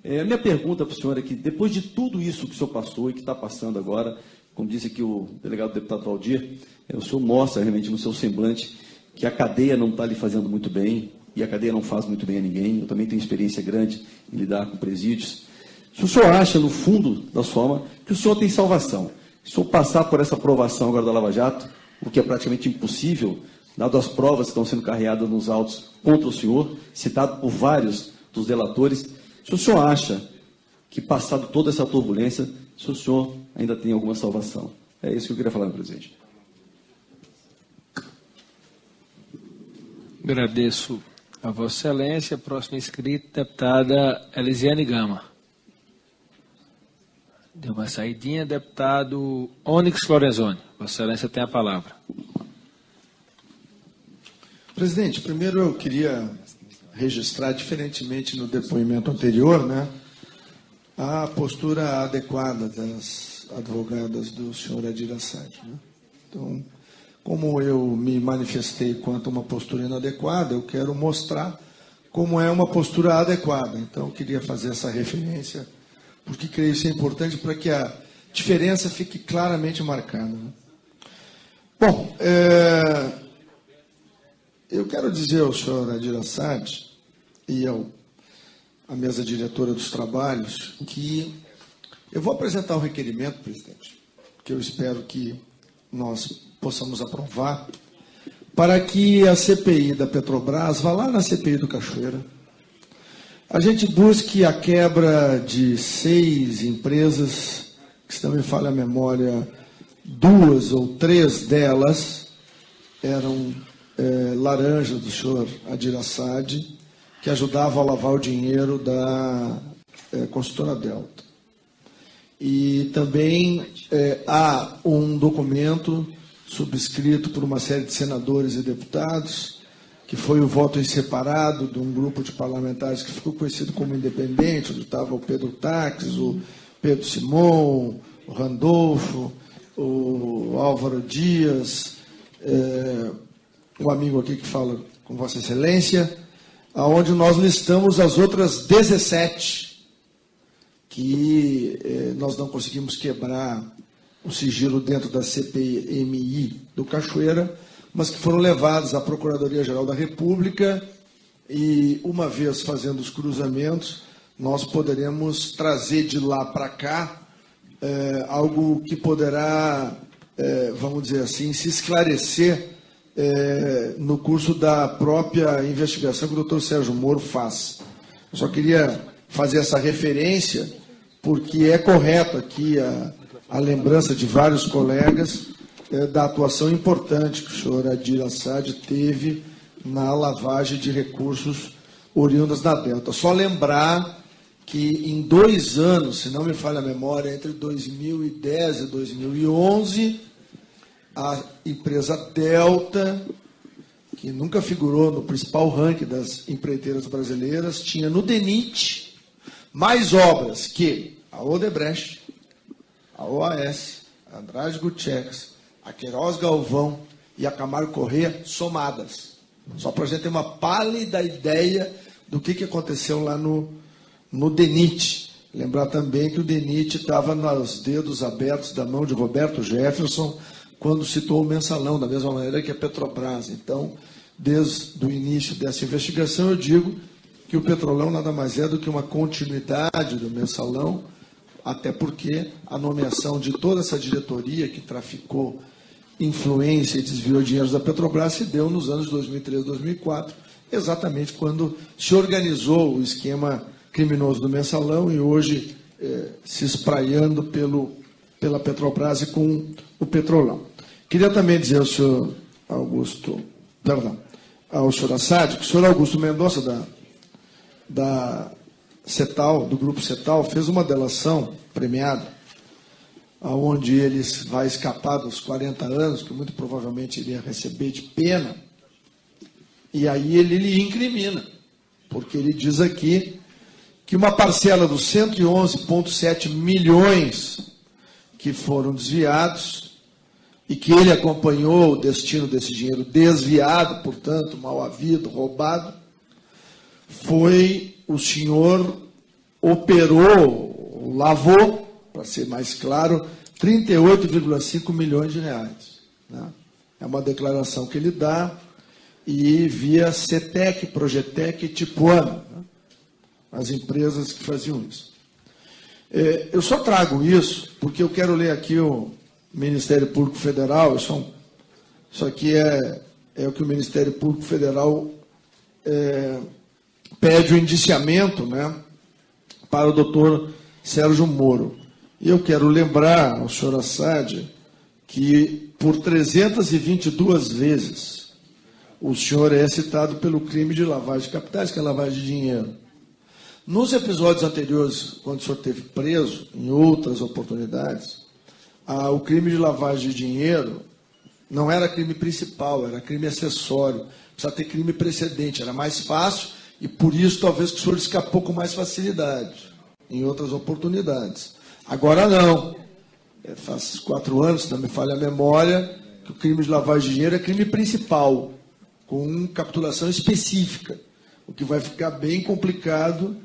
A minha pergunta para o senhor é que, depois de tudo isso que o senhor passou e que está passando agora, como disse aqui o delegado deputado Valdir, o senhor mostra realmente no seu semblante que a cadeia não está lhe fazendo muito bem, e a cadeia não faz muito bem a ninguém. Eu também tenho experiência grande em lidar com presídios. Se o senhor acha, no fundo da sua alma, que o senhor tem salvação, se eu passar por essa aprovação agora da Lava Jato, o que é praticamente impossível, dado as provas que estão sendo carreadas nos autos contra o senhor, citado por vários dos delatores, se o senhor acha que, passado toda essa turbulência, se o senhor ainda tem alguma salvação. É isso que eu queria falar, meu presidente. Agradeço a Vossa Excelência. Próxima inscrita, deputada Elisiane Gama. Deu uma saidinha, deputado Onyx Lorenzoni. Vossa Excelência tem a palavra. Presidente, primeiro eu queria registrar, diferentemente no depoimento anterior, a postura adequada das advogadas do senhor Adir Assad. Então, como eu me manifestei quanto a uma postura inadequada, eu quero mostrar como é uma postura adequada. Então, eu queria fazer essa referência, porque creio ser importante para que a diferença fique claramente marcada. Bom, eu quero dizer ao senhor Adir Assad e à mesa diretora dos trabalhos que eu vou apresentar um requerimento, presidente, que eu espero que nós possamos aprovar, para que a CPI da Petrobras vá lá na CPI do Cachoeira, a gente busque a quebra de 6 empresas, que se não me falha a memória, 2 ou 3 delas eram laranjas do senhor Adir Assad, que ajudavam a lavar o dinheiro da consultora Delta. E também há um documento subscrito por uma série de senadores e deputados, que foi o voto em separado de um grupo de parlamentares que ficou conhecido como independente, onde estava o Pedro Taques, o Pedro Simon, o Randolfo, o Álvaro Dias, um amigo aqui que fala com Vossa Excelência, onde nós listamos as outras 17 que nós não conseguimos quebrar o sigilo dentro da CPMI do Cachoeira, mas que foram levadas à Procuradoria-Geral da República e, uma vez fazendo os cruzamentos, nós poderemos trazer de lá para cá algo que poderá, vamos dizer assim, se esclarecer no curso da própria investigação que o doutor Sérgio Moro faz. Eu só queria fazer essa referência, porque é correto aqui a lembrança de vários colegas da atuação importante que o senhor Adir Assad teve na lavagem de recursos oriundos da Delta. Só lembrar que em 2 anos, se não me falha a memória, entre 2010 e 2011, a empresa Delta, que nunca figurou no principal ranking das empreiteiras brasileiras, tinha no DENIT mais obras que a Odebrecht, a OAS, a Andrade Gutierrez, a Queiroz Galvão e a Camargo Corrêa somadas. Só para a gente ter uma pálida ideia do que aconteceu lá no DENIT. Lembrar também que o DENIT estava nos dedos abertos da mão de Roberto Jefferson quando citou o mensalão, da mesma maneira que a Petrobras. Então, desde o início dessa investigação, eu digo que o Petrolão nada mais é do que uma continuidade do mensalão, até porque a nomeação de toda essa diretoria que traficou influência e desviou dinheiro da Petrobras se deu nos anos 2003 e 2004, exatamente quando se organizou o esquema criminoso do mensalão e hoje se espraiando pela Petrobras e com o Petrolão. Queria também dizer ao senhor ao senhor Assad, que o senhor Augusto Mendonça da CETAL, do Grupo CETAL, fez uma delação premiada, onde ele vai escapar dos 40 anos, que muito provavelmente iria receber de pena, e aí ele lhe incrimina, porque ele diz aqui que uma parcela dos 111,7 milhões que foram desviados, e que ele acompanhou o destino desse dinheiro desviado, portanto, mal havido, roubado, foi o senhor operou, lavou, para ser mais claro, 38,5 milhões de reais. Né? É uma declaração que ele dá, e via CETEC, Progetec e Tipuana, né? As empresas que faziam isso. Eu só trago isso porque eu quero ler aqui o Ministério Público Federal. Isso aqui é o que o Ministério Público Federal pede o indiciamento, né, para o doutor Sérgio Moro. E eu quero lembrar ao senhor Assad que por 322 vezes o senhor é citado pelo crime de lavagem de capitais, que é lavagem de dinheiro. Nos episódios anteriores, quando o senhor esteve preso, em outras oportunidades, o crime de lavagem de dinheiro não era crime principal, era crime acessório. Precisa ter crime precedente, era mais fácil, e por isso talvez que o senhor escapou com mais facilidade em outras oportunidades. Agora não. Faz 4 anos, se não me falha a memória, que o crime de lavagem de dinheiro é crime principal, com capitulação específica, o que vai ficar bem complicado.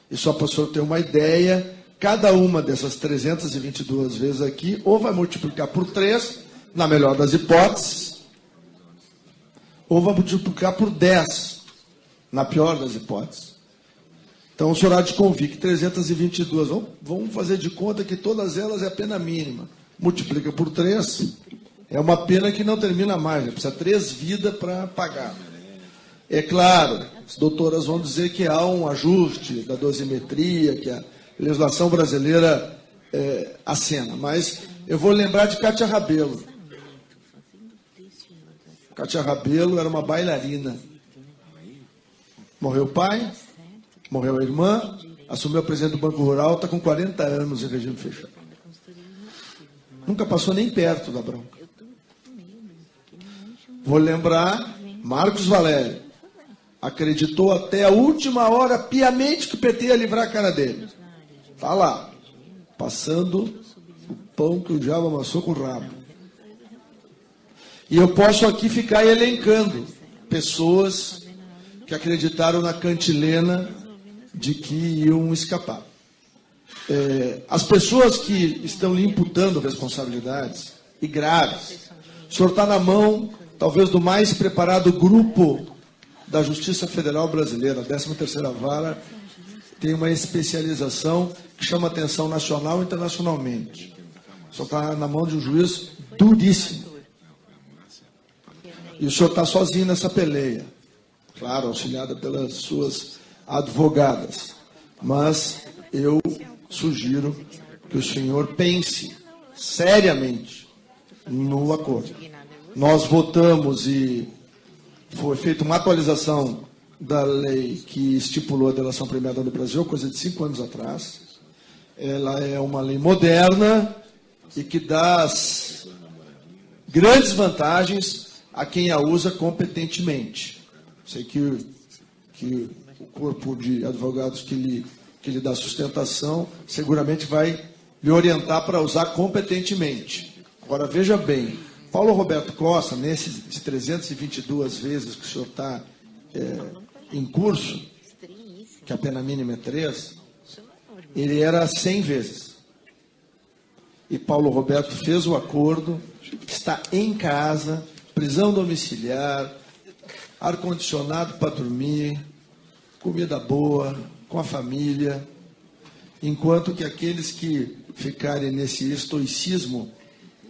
E só para o senhor ter uma ideia, cada uma dessas 322 vezes aqui, ou vai multiplicar por 3, na melhor das hipóteses, ou vai multiplicar por 10, na pior das hipóteses. Então, o senhor há de convir que 322, vamos fazer de conta que todas elas é a pena mínima. Multiplica por 3, é uma pena que não termina mais, né? Precisa 3 vidas para pagar. É claro, as doutoras vão dizer que há um ajuste da dosimetria, que a legislação brasileira acena, mas eu vou lembrar de Cátia Rabelo. Cátia Rabelo era uma bailarina. Morreu o pai, morreu a irmã, assumiu a presidência do Banco Rural, está com 40 anos em regime fechado. Nunca passou nem perto da bronca. Vou lembrar Marcos Valério. acreditou até a última hora piamente que o PT ia livrar a cara dele. Está lá, passando o pão que o diabo amassou com o rabo. E eu posso aqui ficar elencando pessoas que acreditaram na cantilena de que iam escapar. As pessoas que estão lhe imputando responsabilidades, e graves, o senhor está na mão, talvez, do mais preparado grupo da Justiça Federal Brasileira, a 13ª Vara, tem uma especialização que chama atenção nacional e internacionalmente. O senhor está na mão de um juiz duríssimo. E o senhor está sozinho nessa peleia. Claro, auxiliada pelas suas advogadas. Mas eu sugiro que o senhor pense seriamente no acordo. Nós votamos e foi feita uma atualização da lei que estipulou a delação premiada no Brasil, coisa de 5 anos atrás. Ela é uma lei moderna e que dá as grandes vantagens a quem a usa competentemente. Sei que o corpo de advogados que lhe dá sustentação seguramente vai lhe orientar para usar competentemente. Agora, veja bem, Paulo Roberto Costa, nesses de 322 vezes que o senhor está em curso, que a pena mínima é 3, ele era 100 vezes. E Paulo Roberto fez o acordo, está em casa, prisão domiciliar, ar-condicionado para dormir, comida boa, com a família, enquanto que aqueles que ficarem nesse estoicismo,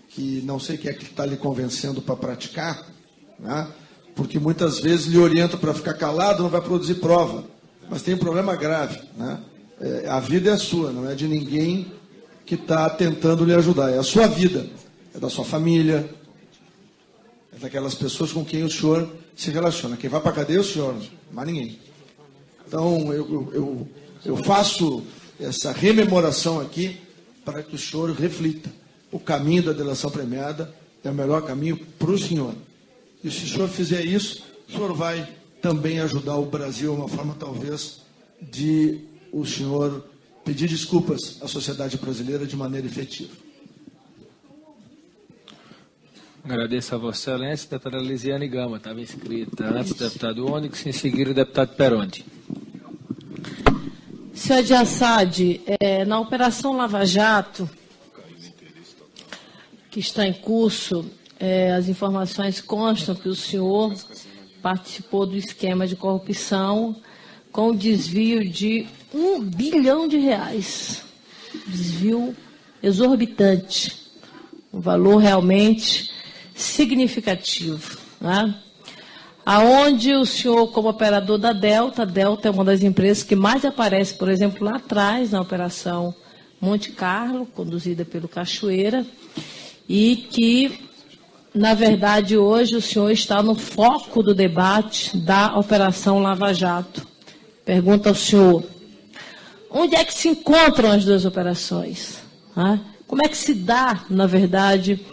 que não sei quem é que está lhe convencendo para praticar, né? Porque muitas vezes lhe orientam para ficar calado, não vai produzir prova, mas tem um problema grave, né? A vida é sua, não é de ninguém que está tentando lhe ajudar, é a sua vida, é da sua família, é daquelas pessoas com quem o senhor se relaciona. Quem vai para a cadeia é o senhor, mas ninguém. Então, eu faço essa rememoração aqui para que o senhor reflita. O caminho da delação premiada é o melhor caminho para o senhor. E se o senhor fizer isso, o senhor vai também ajudar o Brasil, uma forma talvez de o senhor pedir desculpas à sociedade brasileira de maneira efetiva. Agradeço a Vossa Excelência, deputada Lisiane Gama, estava inscrita antes do deputado Onyx, em seguida o deputado Peronde. Senhor de Assad, na Operação Lava Jato, que está em curso, as informações constam que o senhor participou do esquema de corrupção com desvio de R$1 bilhão. Desvio exorbitante. Um valor realmente significativo, né? Aonde o senhor, como operador da Delta, a Delta é uma das empresas que mais aparece, por exemplo, lá atrás, na Operação Monte Carlo, conduzida pelo Cachoeira, e que, na verdade, hoje o senhor está no foco do debate da Operação Lava Jato. Pergunta ao senhor, onde é que se encontram as duas operações? Como é que se dá, na verdade,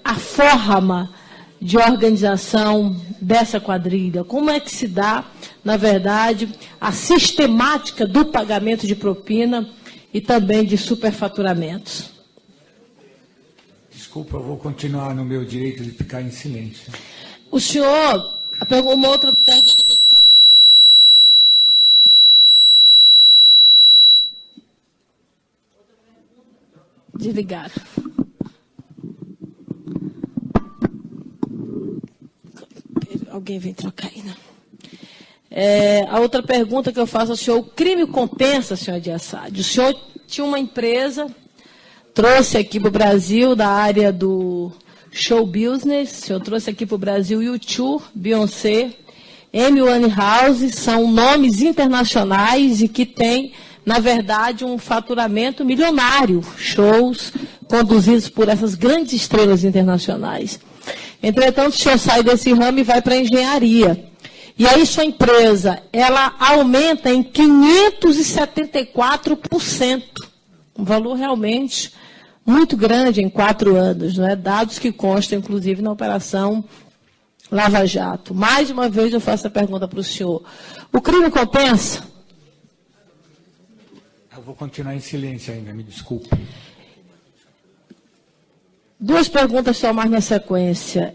a forma de organização dessa quadrilha? Como é que se dá, na verdade, a sistemática do pagamento de propina e também de superfaturamentos? Desculpa, eu vou continuar no meu direito de ficar em silêncio. O senhor, uma outra pergunta que eu faço. Desligaram. Alguém vem trocar aí, não? A outra pergunta que eu faço ao senhor, o crime compensa, senhor de Assad? O senhor tinha uma empresa, trouxe aqui para o Brasil, da área do show business, o senhor trouxe aqui para o Brasil U2, Beyoncé, Amy Winehouse, são nomes internacionais e que têm, na verdade, um faturamento milionário, shows conduzidos por essas grandes estrelas internacionais. Entretanto, o senhor sai desse ramo e vai para a engenharia. E aí sua empresa, ela aumenta em 574%. Um valor realmente muito grande em 4 anos, não é? Dados que constam, inclusive, na Operação Lava Jato. Mais uma vez eu faço a pergunta para o senhor. O crime compensa? Eu vou continuar em silêncio ainda, me desculpe. Duas perguntas só mais na sequência.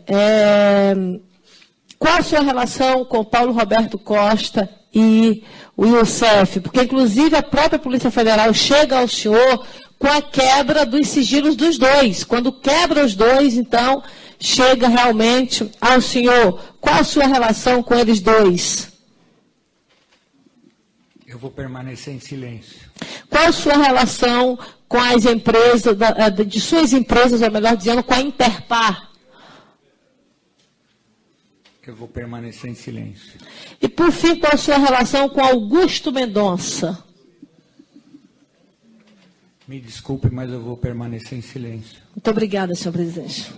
Qual a sua relação com Paulo Roberto Costa e o Youssef? Porque, inclusive, a própria Polícia Federal chega ao senhor com a quebra dos sigilos dos dois. Quando quebra os dois, então, chega realmente ao senhor. Qual a sua relação com eles dois? Eu vou permanecer em silêncio. Qual a sua relação com as empresas, de suas empresas, ou melhor dizendo, com a Interpar? Eu vou permanecer em silêncio. E, por fim, qual a sua relação com Augusto Mendonça? Me desculpe, mas eu vou permanecer em silêncio. Muito obrigada, senhor presidente.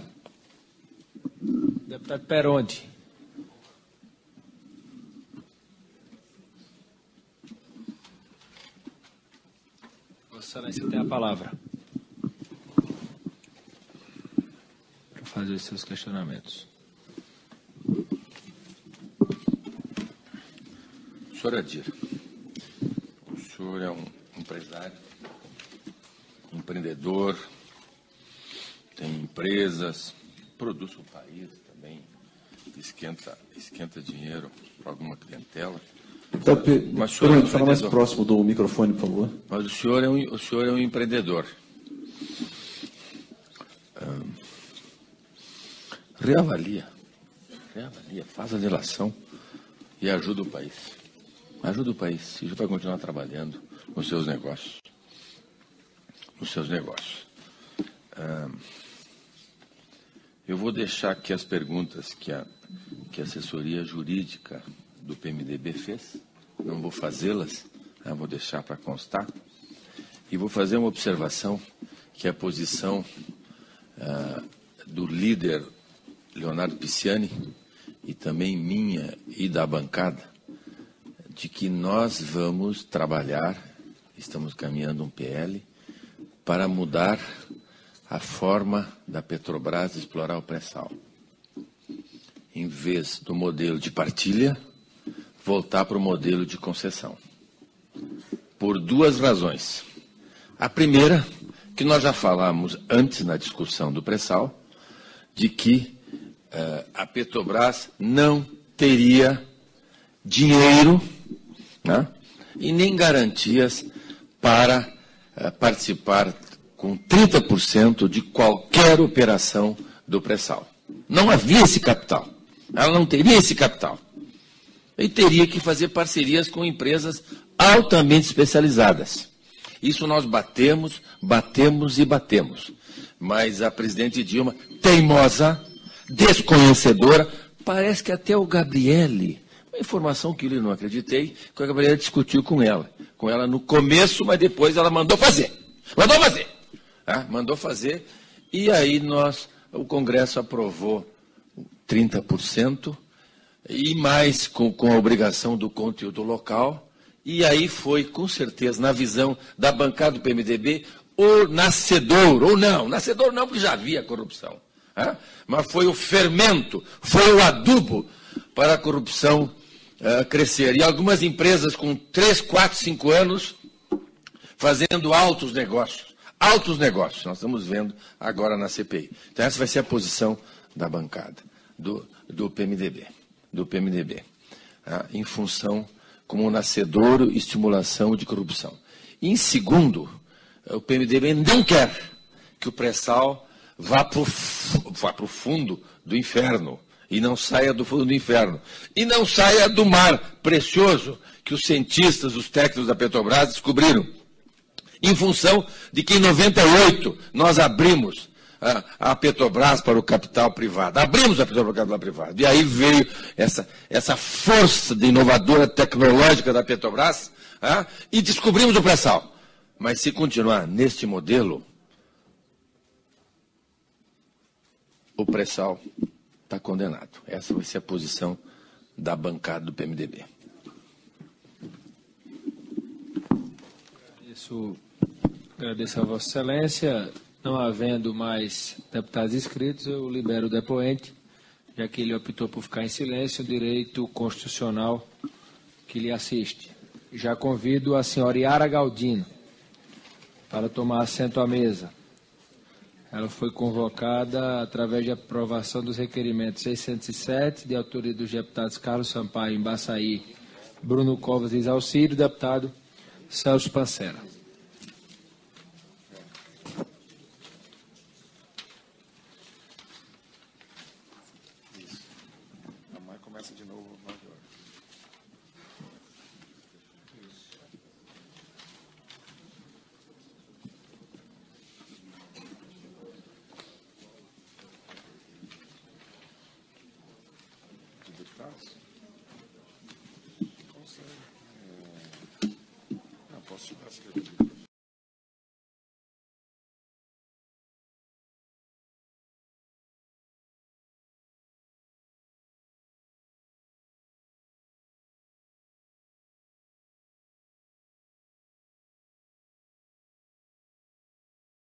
Deputado Peronti. Vossa Excelência tem a palavra para fazer os seus questionamentos. Senhor Adir, o senhor é um empresário, empreendedor, tem empresas, produz o país também, esquenta dinheiro para alguma clientela. Então, mas o senhor fala mais próximo do microfone, por favor. Mas o senhor é um empreendedor. Reavalia, faz a relação e ajuda o país. Ajuda o país. E vai continuar trabalhando nos seus negócios. Eu vou deixar aqui as perguntas que a assessoria jurídica do PMDB fez. Não vou fazê-las, vou deixar para constar. E vou fazer uma observação, que é a posição do líder Leonardo Pisciani, e também minha e da bancada, de que nós vamos trabalhar, estamos caminhando um PL, para mudar a forma da Petrobras explorar o pré-sal. Em vez do modelo de partilha, voltar para o modelo de concessão. Por duas razões. A primeira, que nós já falamos antes na discussão do pré-sal, de que a Petrobras não teria dinheiro, né, e nem garantias para participar com 30% de qualquer operação do pré-sal. Não havia esse capital. Ela não teria esse capital. E teria que fazer parcerias com empresas altamente especializadas. Isso nós batemos. Mas a presidente Dilma, teimosa, desconhecedora, parece que até o Gabriele, uma informação que eu não acreditei, que a Gabriele discutiu com ela no começo, mas depois ela mandou fazer. Mandou fazer, e aí o Congresso aprovou 30%, e mais com a obrigação do conteúdo local, e aí foi, com certeza, na visão da bancada do PMDB, o nascedor não, porque já havia corrupção, mas foi o fermento, foi o adubo para a corrupção crescer. E algumas empresas com 3, 4, 5 anos fazendo altos negócios. Nós estamos vendo agora na CPI. Então essa vai ser a posição da bancada, do PMDB, em função como nascedouro e estimulação de corrupção. E, em segundo, o PMDB não quer que o pré-sal vá para o fundo do inferno, e não saia do fundo do inferno, e não saia do mar precioso que os cientistas, os técnicos da Petrobras descobriram, em função de que em 98 nós abrimos a Petrobras para o capital privado. Abrimos a Petrobras para o capital privado. E aí veio essa força de inovadora tecnológica da Petrobras, e descobrimos o pré-sal. Mas se continuar neste modelo, o pré-sal está condenado. Essa vai ser a posição da bancada do PMDB. Agradeço a Vossa Excelência. Não havendo mais deputados inscritos, eu libero o depoente já que ele optou por ficar em silêncio, o direito constitucional que lhe assiste. Já convido a senhora Yara Galdino para tomar assento à mesa. Ela foi convocada através de aprovação dos requerimentos 607, de autoria dos deputados Carlos Sampaio, Embaçaí, Bruno Covas e Exaucílio, deputado Celso Pancera.